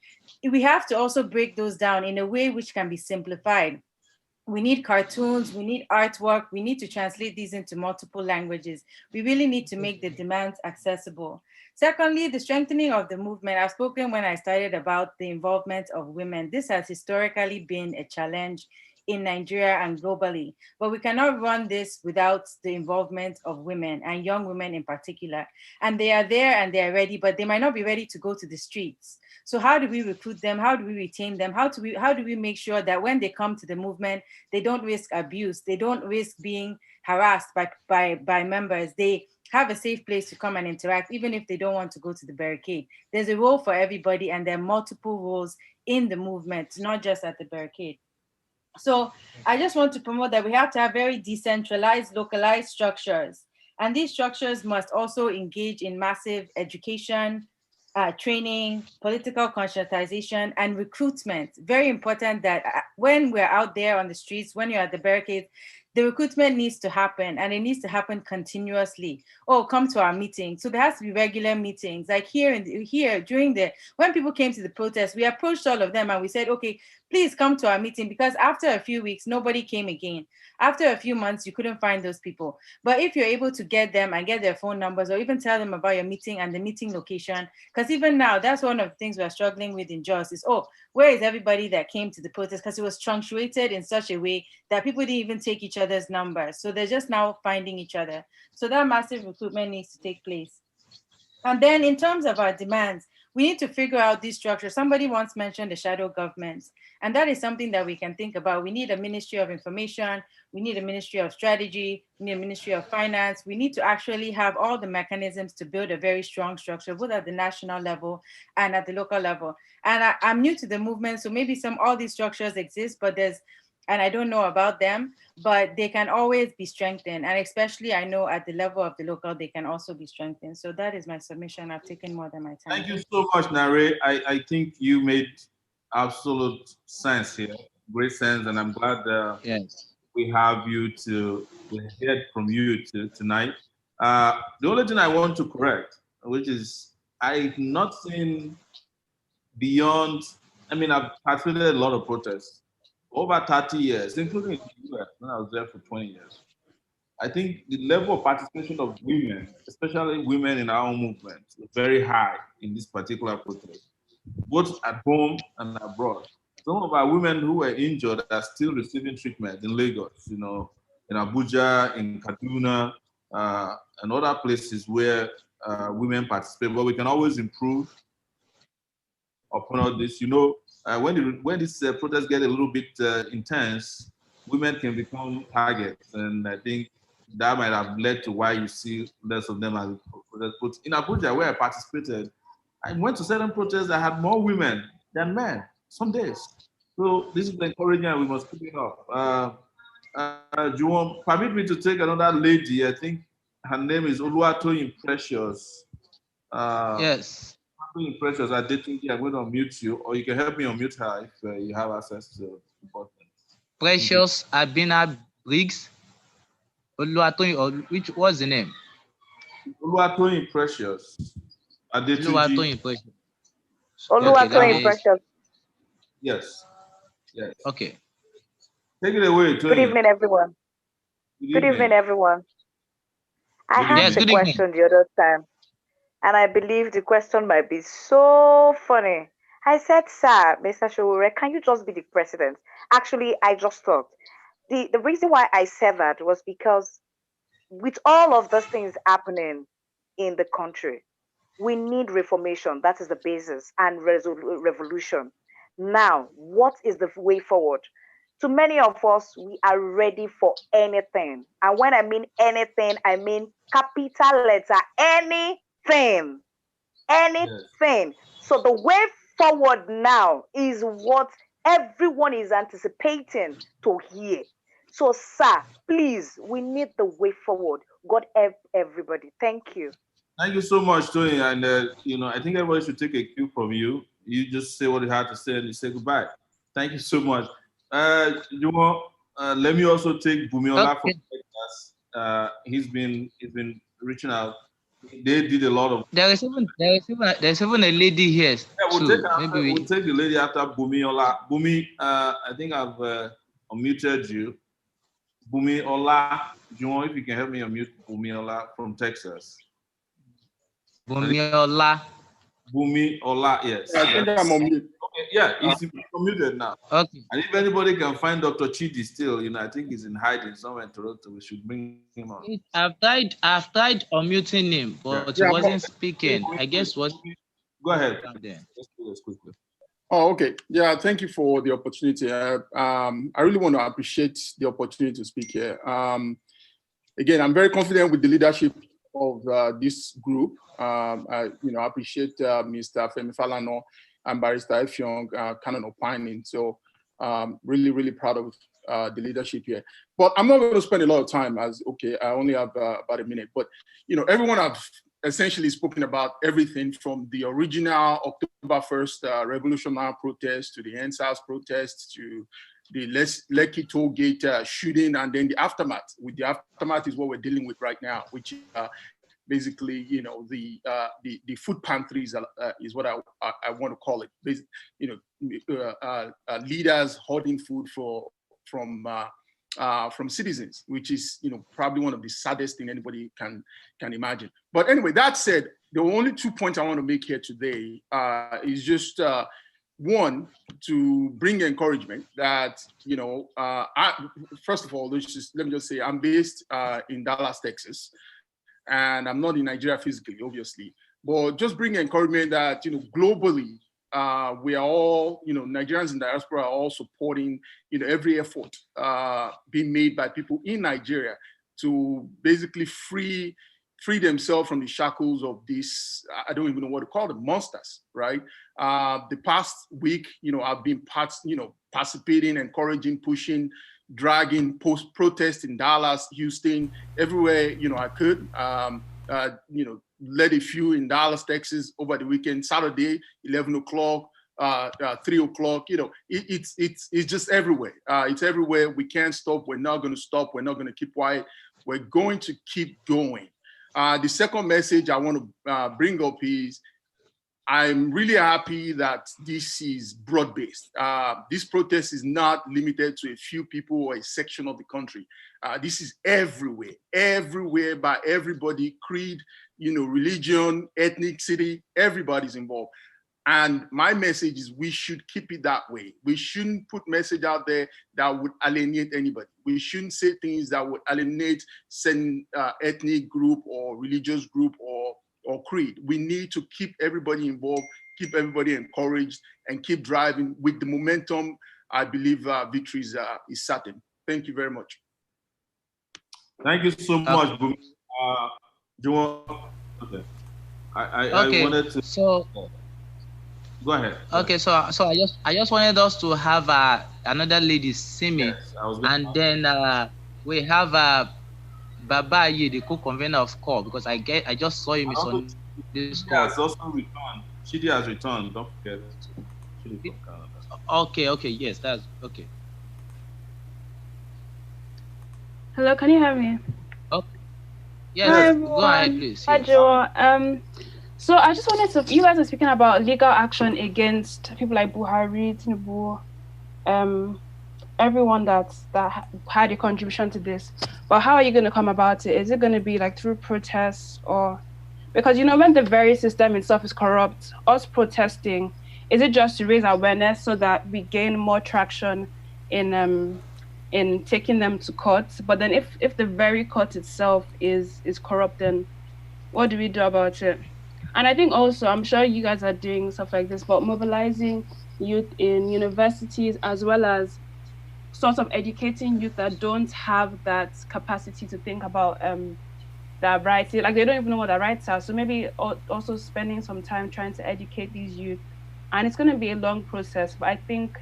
We have to also break those down in a way which can be simplified. We need cartoons, we need artwork, we need to translate these into multiple languages. We really need to make the demands accessible. Secondly, the strengthening of the movement. I've spoken when I started about the involvement of women. This has historically been a challenge in Nigeria and globally, but we cannot run this without the involvement of women, and young women in particular. And they are there and they are ready, but they might not be ready to go to the streets. So how do we recruit them? How do we retain them? How do we make sure that when they come to the movement, they don't risk abuse, they don't risk being harassed by members, they have a safe place to come and interact, even if they don't want to go to the barricade. There's a role for everybody, and there are multiple roles in the movement, not just at the barricade. So I just want to promote that we have to have very decentralized, localized structures. And these structures must also engage in massive education, training, political conscientization, and recruitment. Very important that when we're out there on the streets, when you're at the barricades, the recruitment needs to happen, and it needs to happen continuously. Oh, come to our meeting. So there has to be regular meetings. Like here when people came to the protest, we approached all of them and we said, okay, please come to our meeting, because after a few weeks, nobody came again. After a few months, you couldn't find those people. But if you're able to get them and get their phone numbers, or even tell them about your meeting and the meeting location, because even now, that's one of the things we're struggling with in Jos is, oh, where is everybody that came to the protest? Because it was truncated in such a way that people didn't even take each other's numbers. So they're just now finding each other. So that massive recruitment needs to take place. And then in terms of our demands, we need to figure out these structures. Somebody once mentioned the shadow governments, and that is something that we can think about. We need a Ministry of Information, we need a Ministry of Strategy, we need a Ministry of Finance. We need to actually have all the mechanisms to build a very strong structure, both at the national level and at the local level. And I'm new to the movement, so maybe all these structures exist, but and I don't know about them, but they can always be strengthened. And especially I know at the level of the local, they can also be strengthened. So that is my submission. I've taken more than my time. Thank you so much, Nare. I think you made absolute sense here, great sense, and I'm glad we have you to hear from you tonight. The only thing I want to correct, which is I've not seen beyond, I've participated in a lot of protests over 30 years, including in the US when I was there for 20 years. I think the level of participation of women, especially women in our own movement, is very high in this particular protest, both at home and abroad. Some of our women who were injured are still receiving treatment in Lagos, in Abuja, in Kaduna, and other places where women participate. But we can always improve upon all this. When this protest get a little bit intense, women can become targets, and I think that might have led to why you see less of them as protest. But in Abuja, where I participated, I went to certain protests that had more women than men some days. So this is encouraging, and we must keep it up. Juwon, permit me to take another lady. I think her name is Oluwatoyin Precious. Yes. Precious, I'm going to unmute you, or you can help me unmute her if you have access to the button. Precious Abina Briggs. Oluwatoyin, what's the name? Oluwatoyin Precious. Oluwatoyin Precious. Oluwatoyin Precious. Yes. Okay. Take it away, Toyin. Good evening, everyone. Good evening, everyone. I asked a question the other time, and I believe the question might be so funny. I said, sir, Mr. Showore, can you just be the president? Actually, I just thought the reason why I said that was because with all of those things happening in the country, we need reformation. That is the basis, and revolution. Now, what is the way forward? To many of us, we are ready for anything. And when I mean anything, I mean capital letter, anything. Anything. So the way forward now is what everyone is anticipating to hear. So, sir, please, we need the way forward. God help everybody. Thank you. Thank you so much, Tony. And I think everybody should take a cue from you. You just say what you had to say and you say goodbye. Thank you so much. Let me also take Bumiola from Texas. He's been reaching out. They did a lot of. There's even a lady here. Yeah, we'll take the lady after Bumiola. Bumi, I think I've unmuted you. Bumiola, Juwon, if you can help me unmute Bumiola from Texas. Bumiola, yes. I think I'm on mute. Okay, yeah, he's unmuted now. Okay. And if anybody can find Dr. Chidi still, I think he's in hiding somewhere in Toronto. We should bring him on. I've tried unmuting him, but he wasn't speaking. I guess was. Go ahead. Let's do this quickly. Oh, okay. Yeah, thank you for the opportunity. I really want to appreciate the opportunity to speak here. Again, I'm very confident with the leadership of this group. I appreciate Mr. Femi Falana and Barrister Effiong kind of opining. So really, really proud of the leadership here. But I'm not going to spend a lot of time I only have about a minute. But, everyone have essentially spoken about everything from the original October 1st revolutionary protest to the NSAS protest to the Lekki toll gate shooting, and then the aftermath. With the aftermath is what we're dealing with right now, which basically, the food pantries is what I want to call it. Leaders hoarding food from citizens, which is probably one of the saddest thing anybody can imagine. But anyway, that said, the only 2 points I want to make here today is just one, to bring encouragement that first of all, let me just say I'm based in Dallas, Texas, and I'm not in Nigeria physically, obviously, but just bring encouragement that globally we are all, Nigerians in diaspora are all supporting, every effort being made by people in Nigeria to basically free themselves from the shackles of this, I don't even know what to call them, monsters, right? The past week, I've been participating, encouraging, pushing, dragging post-protest in Dallas, Houston, everywhere, I could. Led a few in Dallas, Texas over the weekend, Saturday, 11 o'clock, 3 o'clock, it's just everywhere. It's everywhere. We can't stop. We're not going to stop. We're not going to keep quiet. We're going to keep going. The second message I want to bring up is I'm really happy that this is broad-based. This protest is not limited to a few people or a section of the country. This is everywhere by everybody, creed, religion, ethnicity, everybody's involved. And my message is we should keep it that way. We shouldn't put message out there that would alienate anybody. We shouldn't say things that would alienate certain ethnic group or religious group or creed. We need to keep everybody involved, keep everybody encouraged, and keep driving with the momentum. I believe victory is certain. Thank you very much. Thank you so much, Bumi. Okay. I wanted to. So. Go ahead. Okay, so I just wanted us to have another lady, Simi, yes, and then we have Baba Ye, the co-convener of CORE, because I just saw him on this call. Has also returned. Chidi has returned. Don't forget. Okay, yes, that's okay. Hello, can you hear me? Okay. Yes, go ahead, please. Hi, Joe. So I just wanted to, you guys are speaking about legal action against people like Buhari, Tinubu, everyone that had a contribution to this. But how are you going to come about it? Is it going to be like through protests or, because when the very system itself is corrupt, us protesting, is it just to raise awareness so that we gain more traction in in taking them to court. But then if the very court itself is corrupt, then what do we do about it? And I think also, I'm sure you guys are doing stuff like this, but mobilizing youth in universities, as well as sort of educating youth that don't have that capacity to think about their rights. Like, they don't even know what their rights are. So maybe also spending some time trying to educate these youth. And it's going to be a long process, but I think,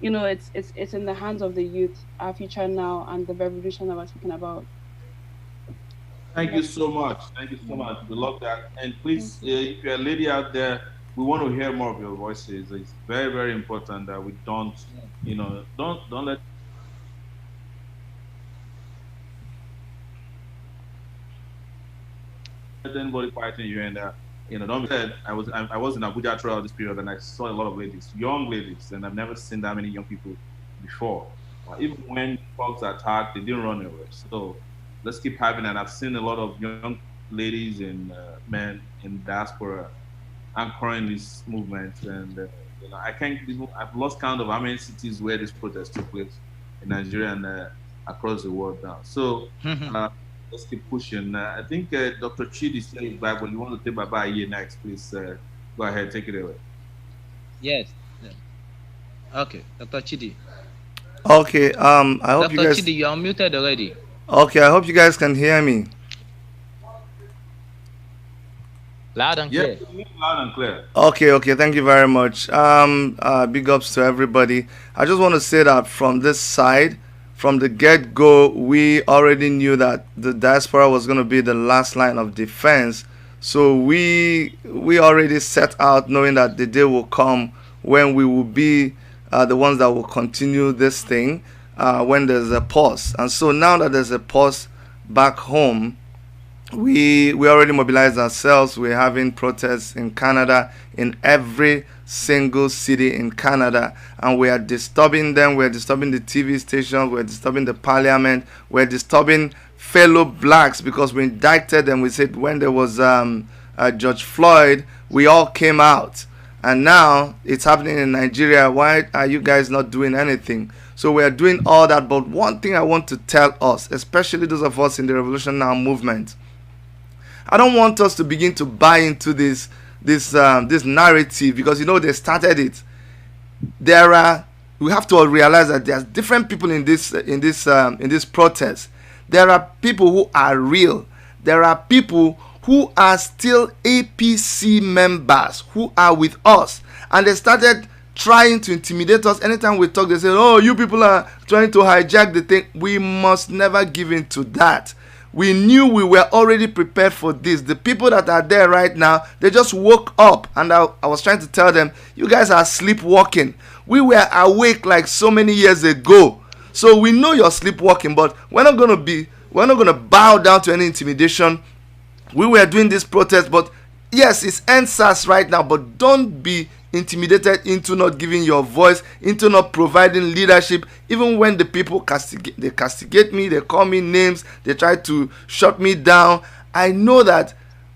it's in the hands of the youth, our future now, and the revolution that we're speaking about. Thank you so much. Thank you so much. We love that. And please, if you're a lady out there, we want to hear more of your voices. It's very, very important that we don't let anybody fighting you. And don't be said. I was in Abuja throughout this period, and I saw a lot of ladies, young ladies, and I've never seen that many young people before. Even when folks attacked, they didn't run away. So let's keep having that. I've seen a lot of young ladies and men in diaspora anchoring this movement, and I can't even, I've lost count of how many cities where this protest took place in Nigeria and across the world now. So let's keep pushing. I think Dr. Chidi is still back, but you want to take Baba here next, please go ahead, take it away. Yes. Okay, Dr. Chidi. Okay, I hope Dr. you guys. Chidi, you are muted already. Okay, I hope you guys can hear me. Loud and clear. Yeah, loud and clear. Okay, thank you very much. Big ups to everybody. I just want to say that from this side, from the get-go, we already knew that the diaspora was going to be the last line of defense. So we already set out knowing that the day will come when we will be the ones that will continue this thing when there's a pause. And so now that there's a pause back home, we already mobilized ourselves. We're having protests in Canada, in every single city in Canada, and we are disturbing them. We're disturbing the TV stations, we're disturbing the parliament, we're disturbing fellow blacks, because we indicted them. We said when there was George Floyd, we all came out, and now it's happening in Nigeria. Why are you guys not doing anything? So we are doing all that. But one thing I want to tell us, especially those of us in the Revolution Now movement, I don't want us to begin to buy into this narrative, because they started it. We have to realize that there's different people in this protest. There are people who are real. There are people who are still APC members who are with us, and they started trying to intimidate us. Anytime we talk, they say, "Oh, you people are trying to hijack the thing." We must never give in to that. We knew we were already prepared for this. The people that are there right now, they just woke up, and I was trying to tell them, you guys are sleepwalking. We were awake like so many years ago. So we know you're sleepwalking, but we're not going to bow down to any intimidation. We were doing this protest, but yes, it's NSAS right now, but don't be intimidated into not giving your voice, into not providing leadership. Even when the people castigate me, they call me names, they try to shut me down, I know that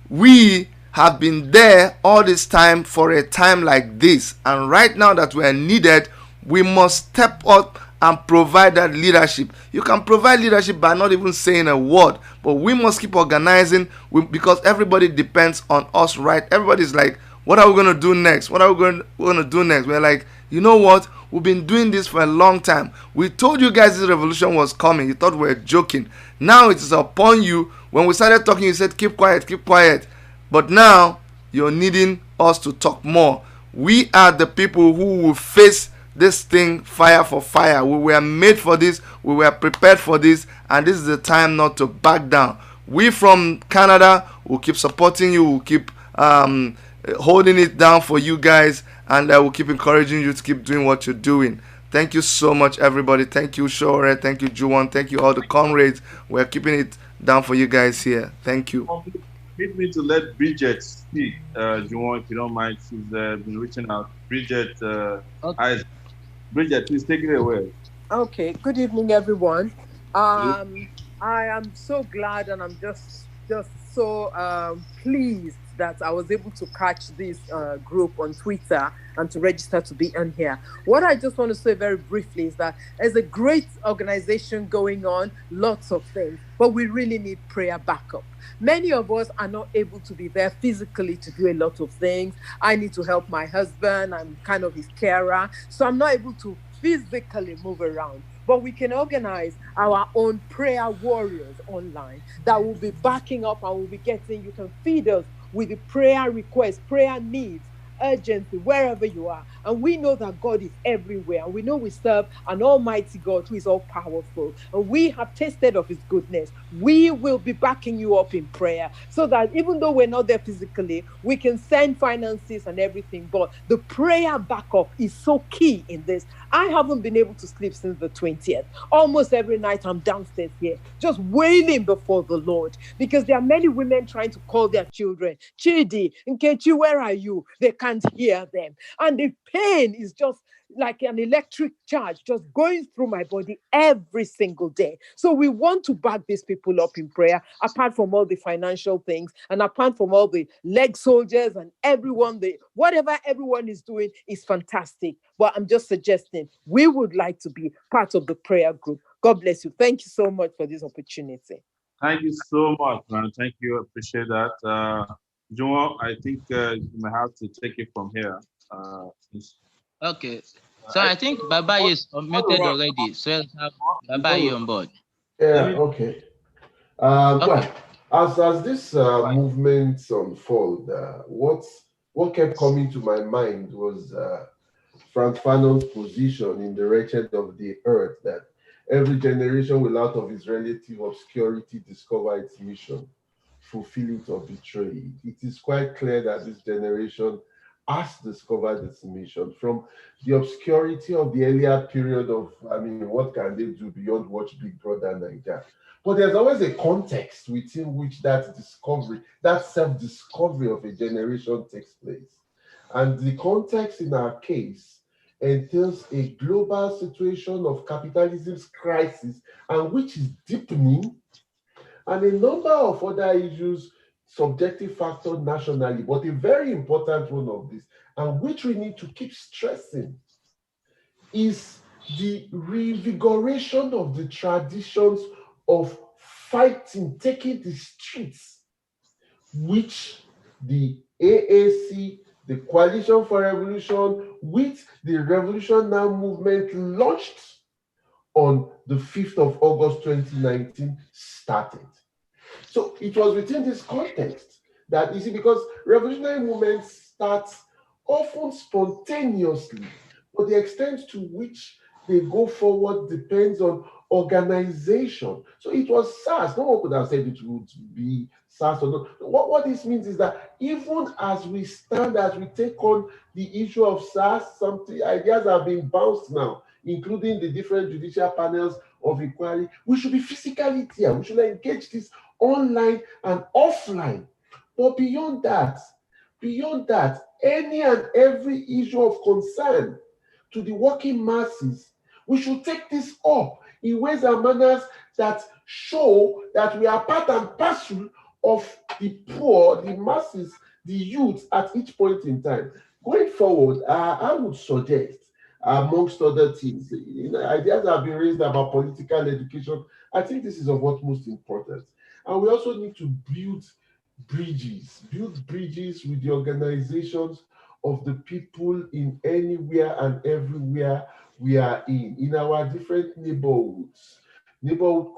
we have been there all this time for a time like this, and right now that we are needed, we must step up and provide that leadership. You can provide leadership by not even saying a word, but we must keep organizing, because everybody depends on us, right? Everybody's like, what are we going to do next? What are we going to do next? We're like, you know what? We've been doing this for a long time. We told you guys this revolution was coming. You thought we were joking. Now it is upon you. When we started talking, you said, keep quiet, keep quiet. But now you're needing us to talk more. We are the people who will face this thing fire for fire. We were made for this. We were prepared for this. And this is the time not to back down. We from Canada will keep supporting you. We'll keep holding it down for you guys, and I will keep encouraging you to keep doing what you're doing. Thank you so much, everybody. Thank you, Shore. Thank you, Juwan. Thank you, all the comrades. We're keeping it down for you guys here. Thank you. Need me to let Bridget speak, Juwan, if you don't mind. She's been reaching out. Bridget, okay. Bridget, please take it away. Okay. Good evening, everyone. I am so glad, and I'm just so pleased that I was able to catch this group on Twitter and to register to be on here. What I just want to say very briefly is that there's a great organization going on, lots of things, but we really need prayer backup. Many of us are not able to be there physically to do a lot of things. I need to help my husband. I'm kind of his carer, so I'm not able to physically move around. But we can organize our own prayer warriors online that will be backing up and will be getting, you can feed us with the prayer requests, prayer needs, urgency, wherever you are. And we know that God is everywhere. And we know we serve an almighty God who is all powerful. And we have tasted of his goodness. We will be backing you up in prayer so that even though we're not there physically, we can send finances and everything. But the prayer backup is so key in this. I haven't been able to sleep since the 20th. Almost every night I'm downstairs here, just wailing before the Lord, because there are many women trying to call their children. Chidi, Nkechi, where are you? They can't hear them. And the pain is just like an electric charge just going through my body every single day. So we want to back these people up in prayer, apart from all the financial things and apart from all the leg soldiers and everyone, whatever everyone is doing is fantastic. But I'm just suggesting we would like to be part of the prayer group. God bless you. Thank you so much for this opportunity. Thank you so much, man. Thank you. Appreciate that. Joel, I think you may have to take it from here. Okay. So I think Baba is unmuted already. So let's have Baba you on board. Yeah, okay. Well, as this movement unfold, what kept coming to my mind was Frank Fanon's position in The Wretched of the Earth, that every generation will out of its relative obscurity discover its mission, fulfill it or betray it. It is quite clear that this generation has discovered its mission from the obscurity of the earlier period of, what can they do beyond watch Big Brother Nigeria? But there's always a context within which that discovery, that self-discovery of a generation takes place. And the context in our case entails a global situation of capitalism's crisis, and which is deepening, and a number of other issues, subjective factor nationally, but a very important one of this, and which we need to keep stressing, is the revigoration of the traditions of fighting, taking the streets, which the AAC, the Coalition for Revolution, with the Revolution Now movement launched on the 5th of August 2019 started. So it was within this context that, you see, because revolutionary movements start often spontaneously, but the extent to which they go forward depends on organization. So it was SARS. No one could have said it would be SARS or not. What this means is that even as we stand, as we take on the issue of SARS, some ideas have been bounced now, including the different judicial panels of inquiry. We should be physically there. We should engage this online and offline. But beyond that, any and every issue of concern to the working masses, we should take this up in ways and manners that show that we are part and parcel of the poor, the masses, the youth at each point in time. Going forward, I would suggest, amongst other things, ideas have been raised about political education. I think this is of utmost importance. And we also need to build bridges with the organizations of the people in anywhere and everywhere we are in our different neighborhoods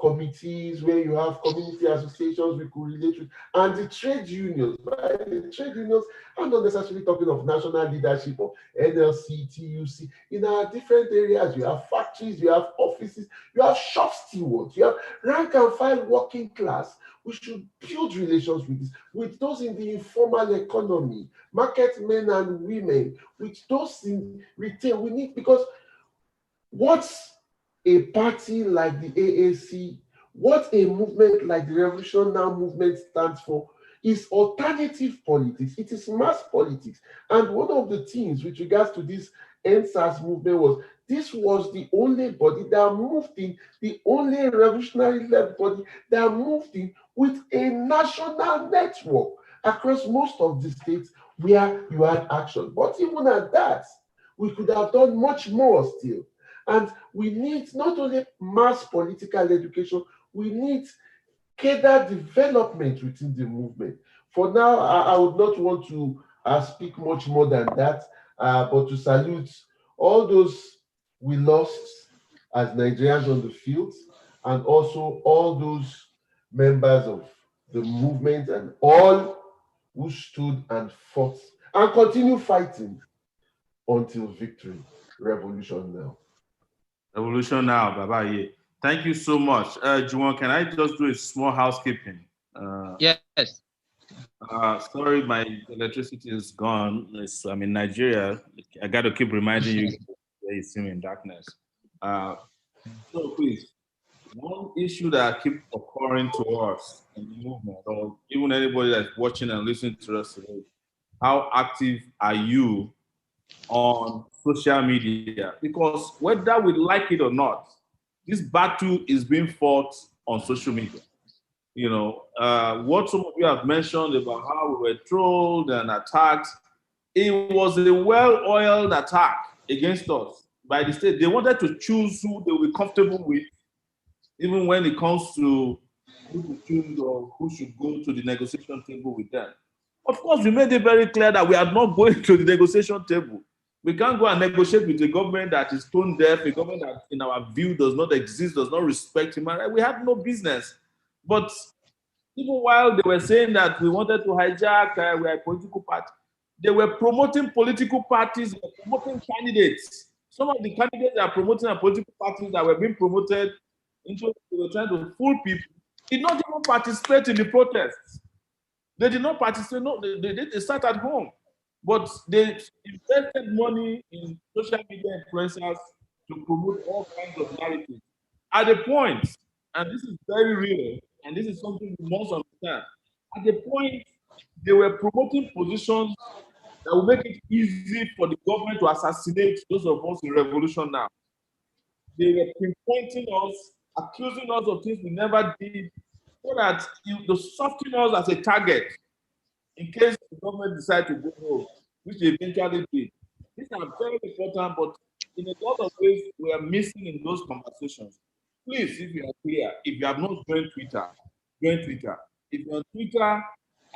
committees, where you have community associations we could relate with, and the trade unions. Right? The trade unions, I'm not necessarily talking of national leadership or NLC, TUC. In our different areas, you have factories, you have offices, you have shop stewards, you have rank and file working class. We should build relations with those in the informal economy, market men and women, with those in retail. We need, because what's a party like the AAC, what a movement like the Revolution Now movement stands for, is alternative politics. It is mass politics. And one of the things with regards to this NSAS movement was, this was the only body that moved in, the only revolutionary-led body that moved in with a national network. across most of the states where you had action. But even at that, we could have done much more still. And we need not only mass political education, we need cadre development within the movement. For now, I would not want to speak much more than that, but to salute all those we lost as Nigerians on the field, and also all those members of the movement and all who stood and fought and continue fighting until victory. Revolution now. Revolution now, Baba Ye. Thank you so much. Juwon, can I just do a small housekeeping? Yes. Sorry, my electricity is gone. I'm in Nigeria. I got to keep reminding you that you see me in darkness. So please, one issue that keeps occurring to us in the movement, or even anybody that's watching and listening to us today, how active are you on social media? Because whether we like it or not, this battle is being fought on social media. You know, what some of you have mentioned about how we were trolled and attacked, it was a well-oiled attack against us by the state. They wanted to choose who they were comfortable with, even when it comes to who to choose or who should go to the negotiation table with them. Of course, we made it very clear that we are not going to the negotiation table. We can't go and negotiate with a government that is tone deaf, a government that, in our view, does not exist, does not respect human rights. We have no business. But even while they were saying that we wanted to hijack, we are a political party, they were promoting political parties, they were promoting candidates. Some of the candidates that are promoting are political parties that were being promoted into, they were trying to fool people, did not even participate in the protests. They did not participate, no, they sat at home. But they invested money in social media influencers to promote all kinds of narratives. At the point, and this is very real, and this is something we must understand, at the point they were promoting positions that will make it easy for the government to assassinate those of us in revolution now. They were pinpointing us, accusing us of things we never did, so that to soften us as a target in case the government decide to go home, which they eventually did. These are very important, but in a lot of ways, we are missing in those conversations. Please, if you are clear, if you have not joined Twitter, join Twitter. If you're on Twitter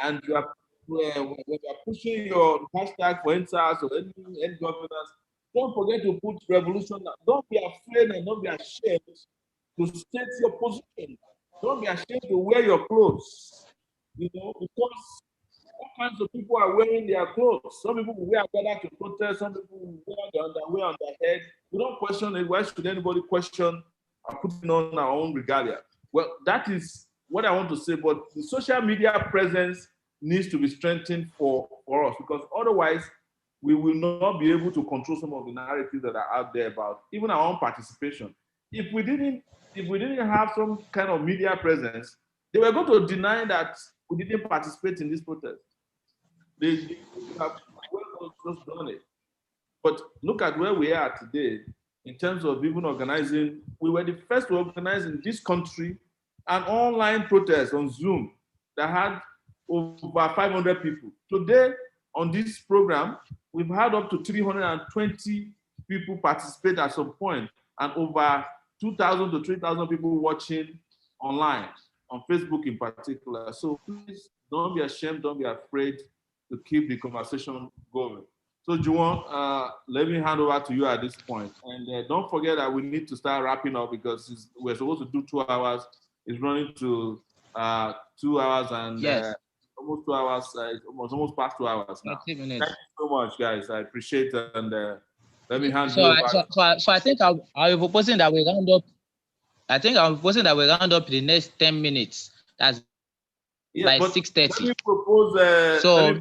and you are when you are pushing your hashtag for insights or any governance, don't forget to put revolution. Don't be afraid and don't be ashamed to state your position. Don't be ashamed to wear your clothes. You know, because all kinds of people are wearing their clothes. Some people will wear gather to protest, some people will wear their underwear on their head. We don't question it. Why should anybody question putting on our own regalia? Well, that is what I want to say, but the social media presence needs to be strengthened for us, because otherwise we will not be able to control some of the narratives that are out there about even our own participation. If we didn't have some kind of media presence, they were going to deny that we didn't participate in this protest. They have well just done it. But look at where we are today in terms of even organizing. We were the first to organize in this country an online protest on Zoom that had over 500 people. Today, on this program, we've had up to 320 people participate at some point, and over 2,000 to 3,000 people watching online, on Facebook in particular. So please don't be ashamed, don't be afraid to keep the conversation going. So Juwon, let me hand over to you at this point. And don't forget that we need to start wrapping up because we're supposed to do 2 hours. It's running to 2 hours and yes. Almost 2 hours. It's almost past 2 hours now. Thank you so much, guys. I appreciate it. And let me hand you over. So I think I'll be proposing that we round up. I think I'm proposing that we round up in the next 10 minutes. That's by 6:30. Let me propose. So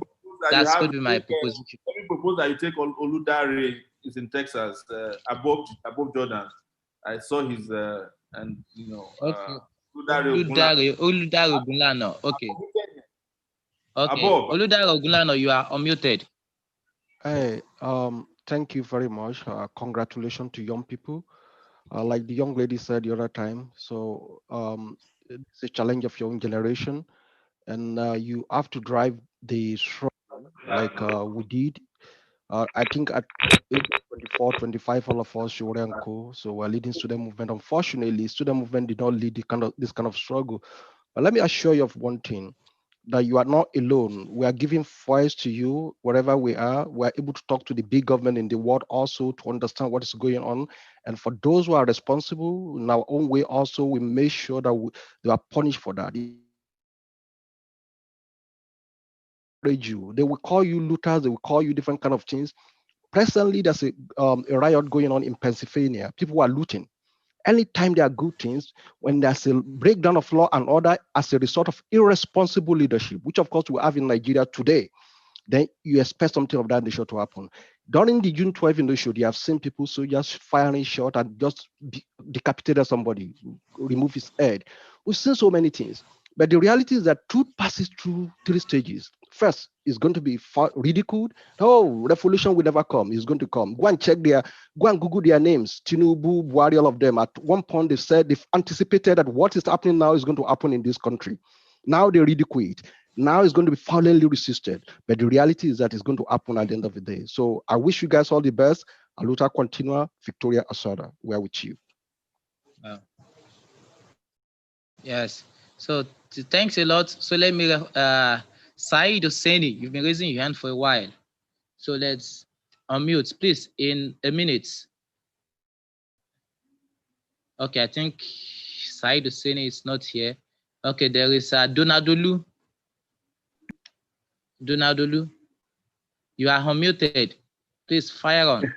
that's going to be my proposition. Let me propose that you take Oludare. He's in Texas, above Jordan. I saw his and you know. Okay. Oludare Ogunlana. Okay. Okay. Oludare Ogunlana, you are unmuted. Hey, thank you very much. Congratulations to young people. Like the young lady said the other time, so it's a challenge of young generation. and you have to drive the struggle like we did. I think at age 24, 25, all of us, Shore and Co. So we're leading student movement. Unfortunately, student movement did not lead this kind of struggle. But let me assure you of one thing, that you are not alone. We are giving voice to you wherever we are. We are able to talk to the big government in the world also to understand what is going on. And for those who are responsible in our own way, also we make sure that they are punished for that. They will call you looters. They will call you different kind of things. Presently, there's a riot going on in Pennsylvania. People are looting. Anytime there are good things, when there's a breakdown of law and order as a result of irresponsible leadership, which of course we have in Nigeria today, then you expect something of that nature to happen. During the June 12 initiative, you have seen people soldiers firing shot and just decapitated somebody, remove his head. We've seen so many things. But the reality is that truth passes through three stages. First, it's going to be ridiculed. Oh, revolution will never come. It's going to come. Go and Google their names. Tinubu, Buhari, all of them. At one point, they said they've anticipated that what is happening now is going to happen in this country. Now they ridicule it. Now it's going to be violently resisted. But the reality is that it's going to happen at the end of the day. So I wish you guys all the best. Aluta continua, Victoria Asada. We're with you. Yes. So thanks a lot. So let me, Said Hosseini, you've been raising your hand for a while. So let's unmute, please, in a minute. Okay, I think Said Hosseini is not here. Okay, there is Donadolu. Donadolu, you are unmuted. Please fire on.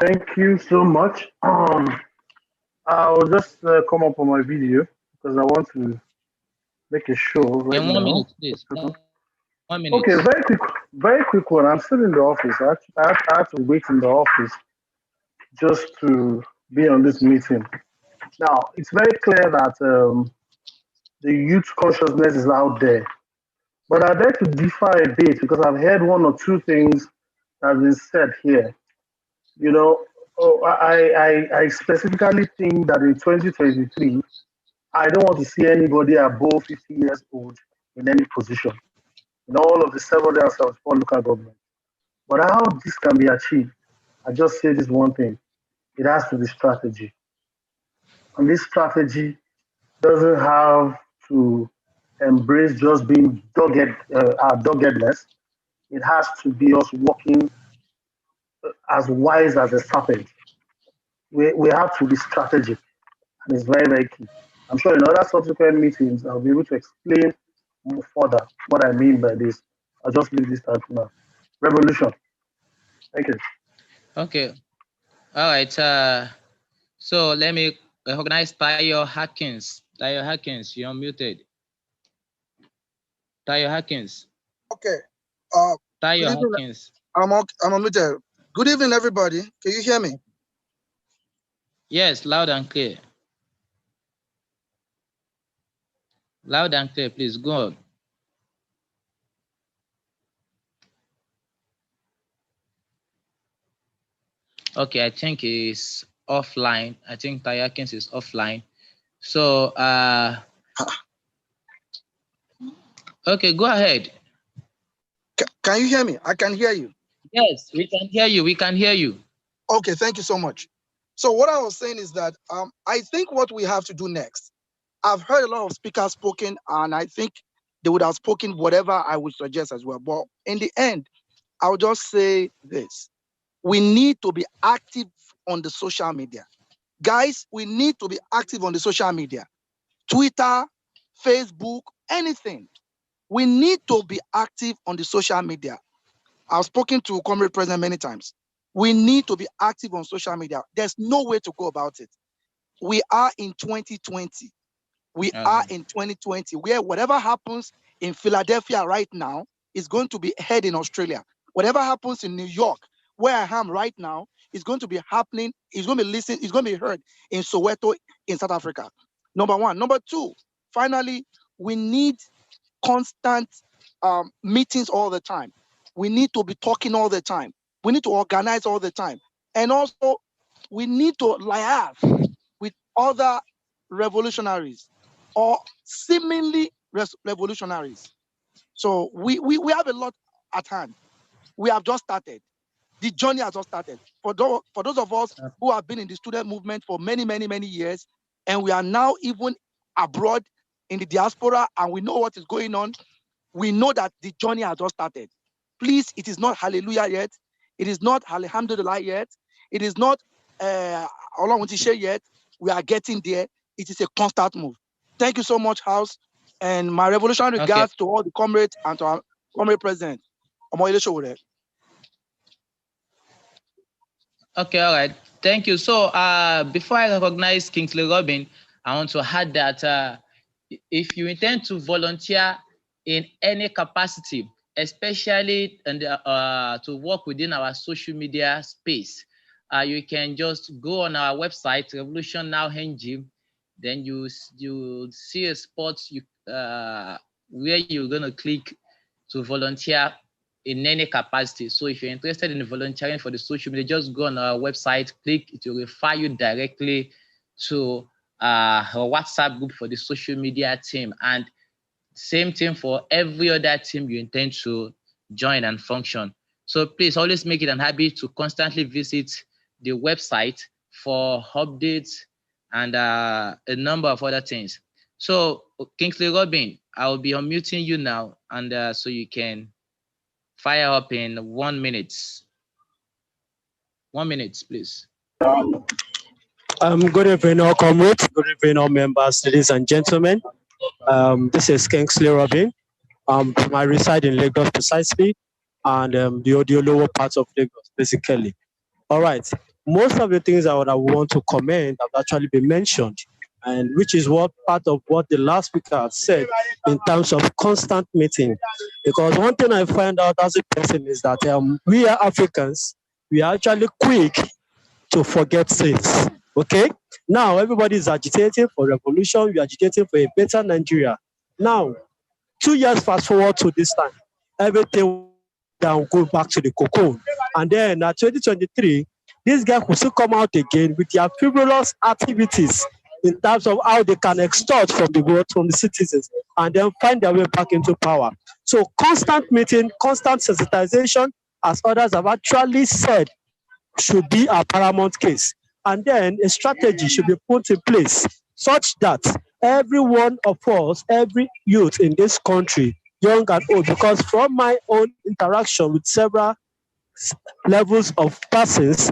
Thank you so much. I'll just come up on my video because I want to make a show right In 1 now. minute, please. 1 minute. Okay, very quick one. I'm still in the office. I have to wait in the office just to be on this meeting. Now, it's very clear that the youth consciousness is out there. But I beg to differ a bit because I've heard one or two things that have been said here. You know, I specifically think that in 2023, I don't want to see anybody above 50 years old in any position in all of the 774 local government. But how this can be achieved, I just say this one thing: it has to be strategy, and this strategy doesn't have to embrace just being doggedness. It has to be us working as wise as a serpent. We have to be strategic, and it's very, very key. I'm sure in other subsequent meetings, I'll be able to explain more further what I mean by this. I'll just leave this time for now. Revolution. Thank you. Okay. All right. So let me recognize Tayo Hackins. Tayo Hackins, you're muted. Tayo Hackins. Okay. Tayo Hackins. I'm unmuted. Good evening, everybody. Can you hear me? Yes, loud and clear. Loud and clear, please go on. Okay, I think he's offline. I think Tayo Hackins is offline. So, okay, go ahead. Can you hear me? I can hear you. Yes, we can hear you. We can hear you. Okay, thank you so much. So what I was saying is that I think what we have to do next, I've heard a lot of speakers spoken, and I think they would have spoken whatever I would suggest as well. But in the end, I'll just say this. We need to be active on the social media. Guys, we need to be active on the social media. Twitter, Facebook, anything. We need to be active on the social media. I've spoken to Comrade President many times. We need to be active on social media. There's no way to go about it. We are in 2020. We are in 2020, where whatever happens in Philadelphia right now is going to be heard in Australia. Whatever happens in New York, where I am right now, is going to be happening, it's going to be listened, it's going to be heard in Soweto, in South Africa. Number one. Number two, finally, we need constant meetings all the time. We need to be talking all the time. We need to organize all the time. And also, we need to liaise with other revolutionaries or seemingly revolutionaries. So we have a lot at hand. We have just started. The journey has just started. For those of us who have been in the student movement for many, many, many years, and we are now even abroad in the diaspora, and we know what is going on, we know that the journey has just started. Please, it is not hallelujah yet. It is not alhamdulillah yet. It is not Allah yet. We are getting there. It is a constant move. Thank you so much, House. And my revolutionary regards to all the comrades and to our comrade president. Okay, all right. Thank you. So before I recognize Kingsley Robin, I want to add that if you intend to volunteer in any capacity, especially to work within our social media space, you can just go on our website, Revolution Now NG. Then you see a spot where you're going to click to volunteer in any capacity. So if you're interested in volunteering for the social media, just go on our website, click, it will refer you directly to our WhatsApp group for the social media team. And same thing for every other team you intend to join and function. So please always make it an habit to constantly visit the website for updates and a number of other things. So Kingsley Robin, I will be unmuting you now, and so you can fire up in 1 minute. 1 minute, please. Good evening, all comrades. Good evening, all members, ladies and gentlemen. This is Kingsley Robin. I reside in Lagos precisely, and the lower parts of Lagos, basically. All right. Most of the things I would want to comment have actually been mentioned, and which is what part of what the last speaker said in terms of constant meeting. Because one thing I find out as a person is that we are Africans, we are actually quick to forget things. Okay? Now everybody is agitating for revolution, we are agitating for a better Nigeria. Now, 2 years fast forward to this time, everything down, go back to the cocoon. And then at 2023, these guys will still come out again with their frivolous activities in terms of how they can extort from the world, from the citizens, and then find their way back into power. So constant meeting, constant sensitization, as others have actually said, should be a paramount case. And then a strategy should be put in place such that every one of us, every youth in this country, young and old, because from my own interaction with several levels of persons,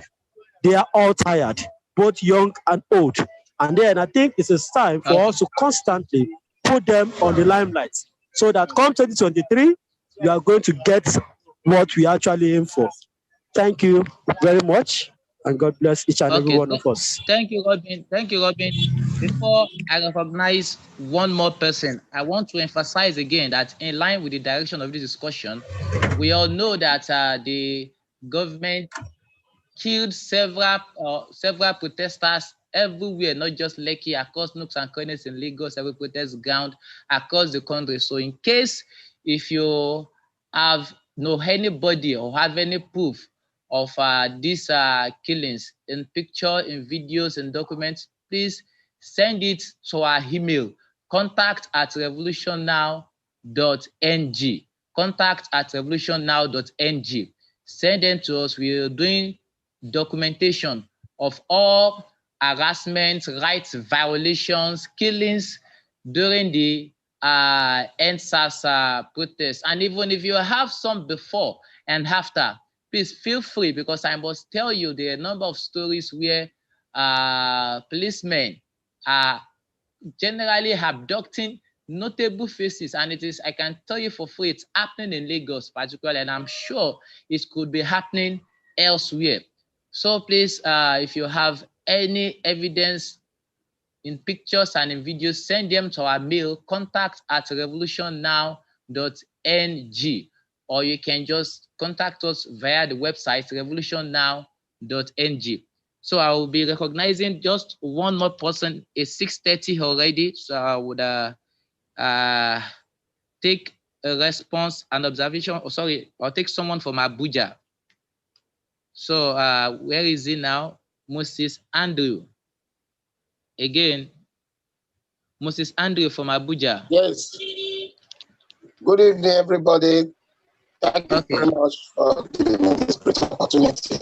they are all tired, both young and old. And then I think it is time for us to constantly put them on the limelight so that come 2023, we are going to get what we actually aim for. Thank you very much, and God bless each and every one of us. Thank you, Robin. Thank you, Robin. Before I recognize one more person, I want to emphasize again that in line with the direction of this discussion, we all know that the government killed several protesters everywhere, not just Lekki, across nooks and corners in Lagos, every protest ground across the country. So in case if you know anybody or have any proof of these killings in picture, in videos, and documents, please send it to our email, contact@revolutionnow.ng, contact@revolutionnow.ng. Send them to us. We are doing documentation of all harassment, rights violations, killings during the NSAS protests. And even if you have some before and after, please feel free, because I must tell you there are a number of stories where policemen are generally abducting notable faces, and it is, I can tell you for free, it's happening in Lagos particularly, and I'm sure it could be happening elsewhere. So please, if you have any evidence in pictures and in videos, send them to our mail, contact@revolutionnow.ng, or you can just contact us via the website, revolutionnow.ng. So I will be recognizing just one more person. It's 6:30 already, so I would take a response and observation. Oh, sorry, I'll take someone from Abuja. So where is he now? Moses Andrew. Again, Moses Andrew from Abuja. Yes. Good evening, everybody. Thank you very much for giving me this great opportunity.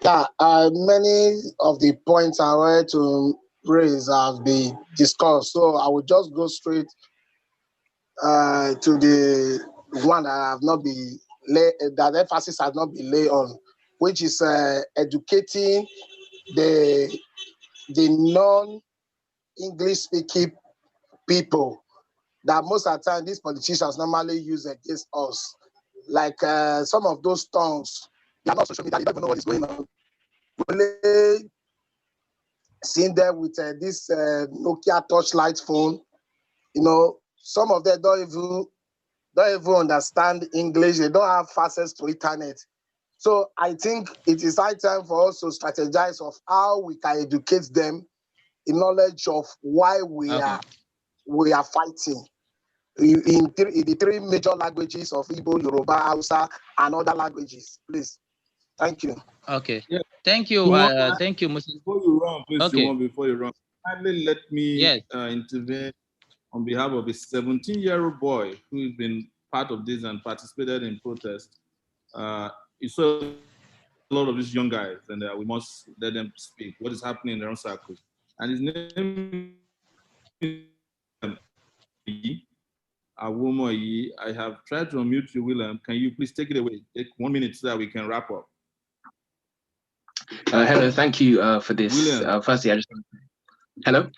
Yeah, many of the points I wanted to raise have been discussed, so I will just go straight to the one that have not been that emphasis has not been laid on, which is educating the non-English speaking people that most of the time these politicians normally use against us. Like some of those tongues, they are not social media, they don't even know what is going on. Really seen them with this Nokia touchlight phone. You know, some of them don't even understand English. They don't have access to internet. So I think it is high time for us to strategize of how we can educate them in knowledge of why we are fighting in the three major languages of Igbo, Yoruba, Hausa, and other languages. Please, thank you. Okay. Yeah. Thank you. Thank you, Moses. Before you run, please, Okay. before you run, kindly let me intervene on behalf of a 17-year-old boy who has been part of this and participated in protest. You saw a lot of these young guys, and we must let them speak. What is happening in their own circles? And his name is Awomoyi. I have tried to unmute you, William. Can you please take it away? Take 1 minute so that we can wrap up. Hello, thank you for this. Firstly, I just hello.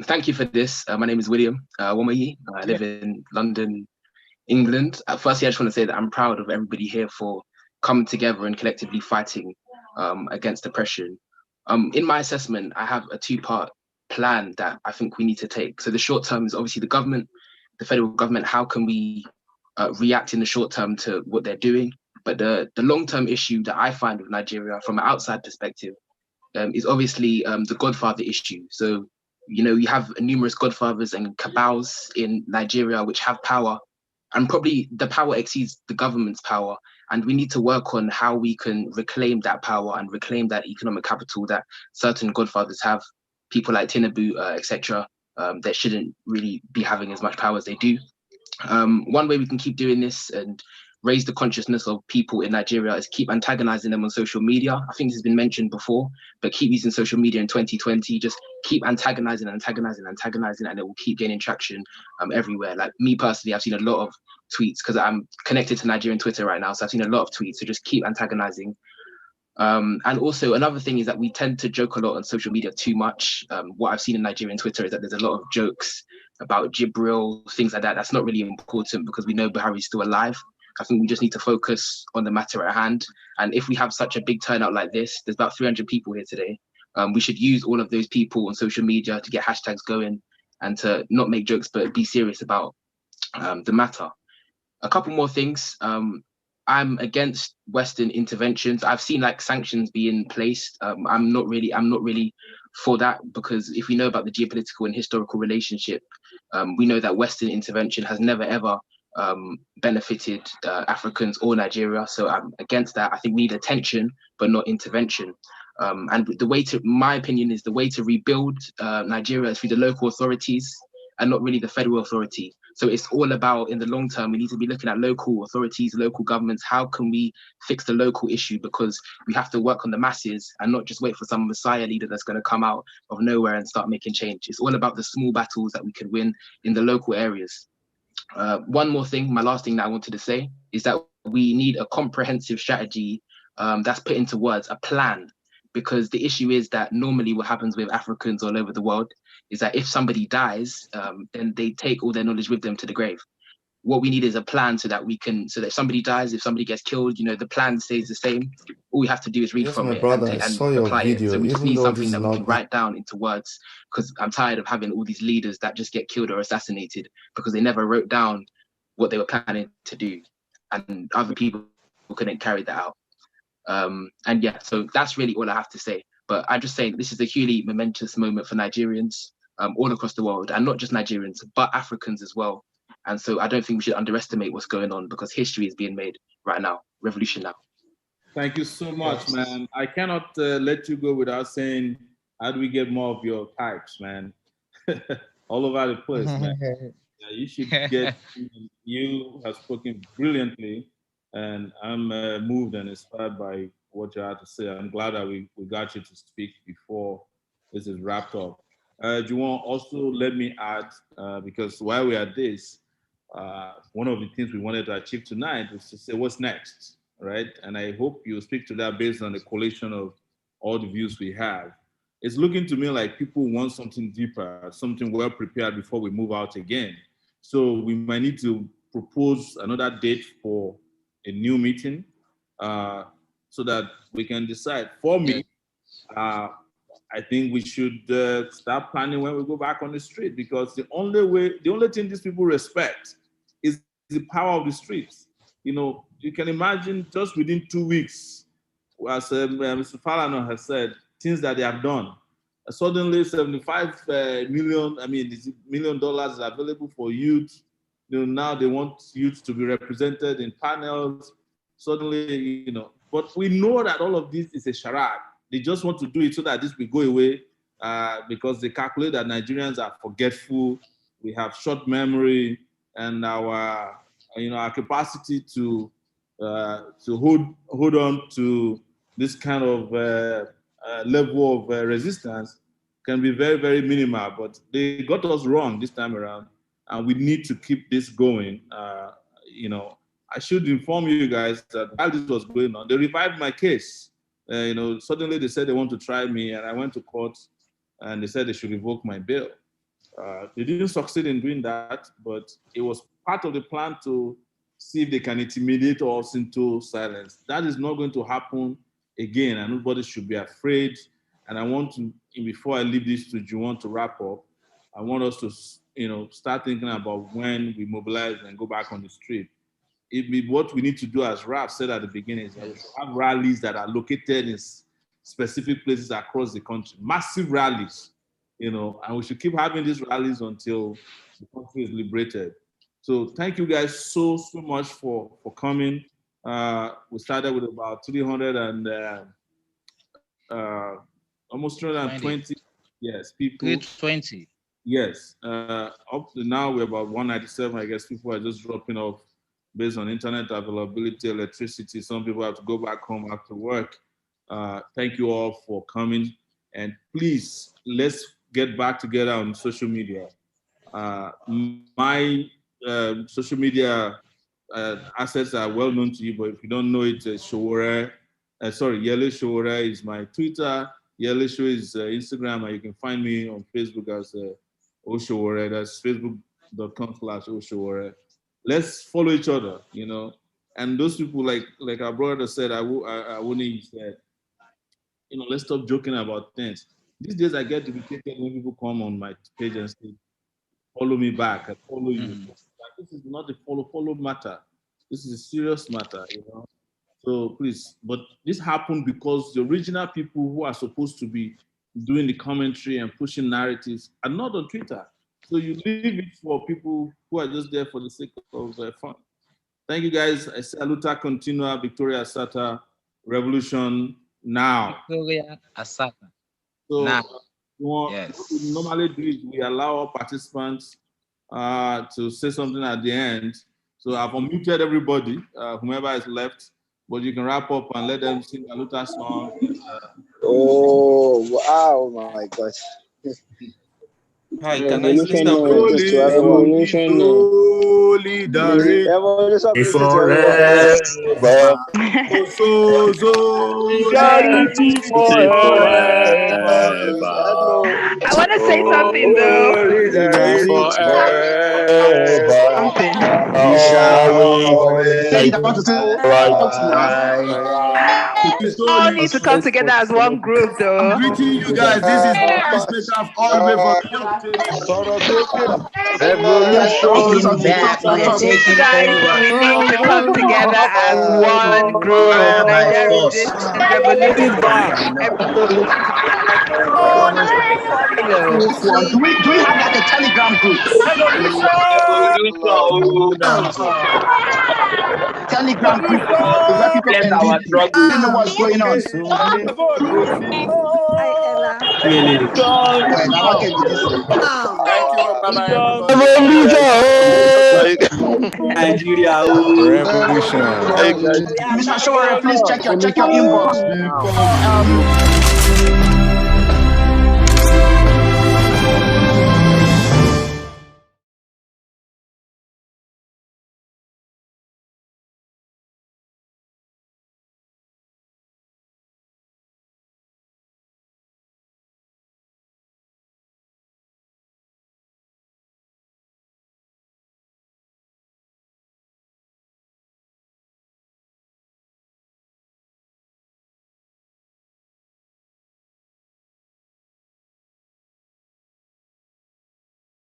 Thank you for this. My name is William Awomoyi. I live in London, England. Firstly, I just want to say that I'm proud of everybody here for coming together and collectively fighting against oppression. In my assessment, I have a two-part plan that I think we need to take. So the short term is obviously the government, the federal government. How can we react in the short term to what they're doing? But the long-term issue that I find with Nigeria from an outside perspective is obviously the godfather issue. So, you know, you have numerous godfathers and cabals in Nigeria which have power, and probably the power exceeds the government's power. And we need to work on how we can reclaim that power and reclaim that economic capital that certain godfathers have. People like Tinubu, etc., that shouldn't really be having as much power as they do. One way we can keep doing this and raise the consciousness of people in Nigeria is keep antagonizing them on social media. I think this has been mentioned before, but keep using social media in 2020. Just keep antagonizing, and it will keep gaining traction everywhere. Like me personally, I've seen a lot of tweets because I'm connected to Nigerian Twitter right now, so I've seen a lot of tweets. So just keep antagonizing. And also another thing is that we tend to joke a lot on social media too much. What I've seen in Nigerian Twitter is that there's a lot of jokes about Jibril, things like that. That's not really important because we know Buhari's still alive. I think we just need to focus on the matter at hand. And if we have such a big turnout like this, there's about 300 people here today. We should use all of those people on social media to get hashtags going and to not make jokes, but be serious about the matter. A couple more things. I'm against Western interventions. I've seen like sanctions being placed. I'm not really for that, because if we know about the geopolitical and historical relationship, we know that Western intervention has never ever benefited Africans or Nigeria. So I'm against that. I think we need attention, but not intervention. And the way to, my opinion, is the way to rebuild Nigeria is through the local authorities and not really the federal authority. So it's all about, in the long term, we need to be looking at local authorities, local governments. How can we fix the local issue? Because we have to work on the masses and not just wait for some messiah leader that's going to come out of nowhere and start making change. It's all about the small battles that we can win in the local areas. One more thing, my last thing that I wanted to say is that we need a comprehensive strategy that's put into words, a plan. Because the issue is that normally what happens with Africans all over the world is that if somebody dies, then they take all their knowledge with them to the grave. What we need is a plan so that we can, so that if somebody dies, if somebody gets killed, you know, the plan stays the same. All we have to do is read Yes, from my it brother, and I saw your apply video. it. So we just Even need though this something is that we not can write down into words, because I'm tired of having all these leaders that just get killed or assassinated because they never wrote down what they were planning to do, and other people couldn't carry that out. And yeah, so that's really all I have to say. But I'm just saying this is a hugely momentous moment for Nigerians all across the world, and not just Nigerians, but Africans as well. And so I don't think we should underestimate what's going on, because history is being made right now, revolution now. Thank you so much, man. I cannot let you go without saying, how do we get more of your types, man? All over the place, man. Yeah, you should get. You have spoken brilliantly, and I'm moved and inspired by what you had to say. I'm glad that we got you to speak before this is wrapped up. Juwon, also let me add, because while we are at this, one of the things we wanted to achieve tonight was to say what's next, right? And I hope you speak to that based on the collation of all the views we have. It's looking to me like people want something deeper, something well prepared before we move out again. So we might need to propose another date for a new meeting, so that we can decide. For me, I think we should start planning when we go back on the street, because the only thing these people respect is the power of the streets. You know, you can imagine just within 2 weeks, as Mr. Falano has said, things that they have done. Suddenly, 75 million, $1 million is available for youth. You know, now they want youth to be represented in panels. Suddenly, but we know that all of this is a charade. They just want to do it so that this will go away, because they calculate that Nigerians are forgetful, we have short memory, and our capacity to hold on to this kind of level of resistance can be very, very minimal. But they got us wrong this time around, and we need to keep this going. I should inform you guys that while this was going on, they revived my case. Suddenly they said they want to try me, and I went to court, and they said they should revoke my bail. They didn't succeed in doing that, but it was part of the plan to see if they can intimidate us into silence. That is not going to happen again, and nobody should be afraid. And I want to, before I leave this to Juwon to wrap up, I want us to, start thinking about when we mobilize and go back on the street. What we need to do, as Raf said at the beginning, is have rallies that are located in specific places across the country, massive rallies, and we should keep having these rallies until the country is liberated. So thank you guys so much for coming. We started with about 300 and almost 320, yes, people. 320. Yes, up to now we're about 197. I guess people are just dropping off based on internet availability, electricity. Some people have to go back home after work. Thank you all for coming, and please let's get back together on social media. My social media assets are well known to you, but if you don't know it, Yele Showore is my Twitter. Yele Show is Instagram, and you can find me on Facebook as Oshowore. That's facebook.com/Oshowore. Let's follow each other, And those people, like our brother said, Awuni said, let's stop joking about things. These days I get irritated when people come on my page and say, follow me back, I follow you. This is not a follow matter. This is a serious matter, So please, but this happened because the original people who are supposed to be doing the commentary and pushing narratives are not on Twitter. So you leave it for people who are just there for the sake of fun. Thank you, guys. I say Aluta Continua, Victoria Asata, Revolution now. Victoria Asata. So now. What we normally do is we allow our participants to say something at the end. So I've unmuted everybody, whomever is left, but you can wrap up and let them sing Aluta song. Oh, wow, my gosh. Hi, can I say something? Revolution. Forever. Solidarity forever. I want to say something though. Something. We all need to come together as one group though. I'm greeting you guys. This is the special all the way from Revolution back. Guys, we need to come together as one group. Nigeria Resistance Revolution. Do we have like a Telegram group? Telegram group where people can know what's going on. Thank you. Nigeria. Revolution. Mr. Shore, please check your inbox.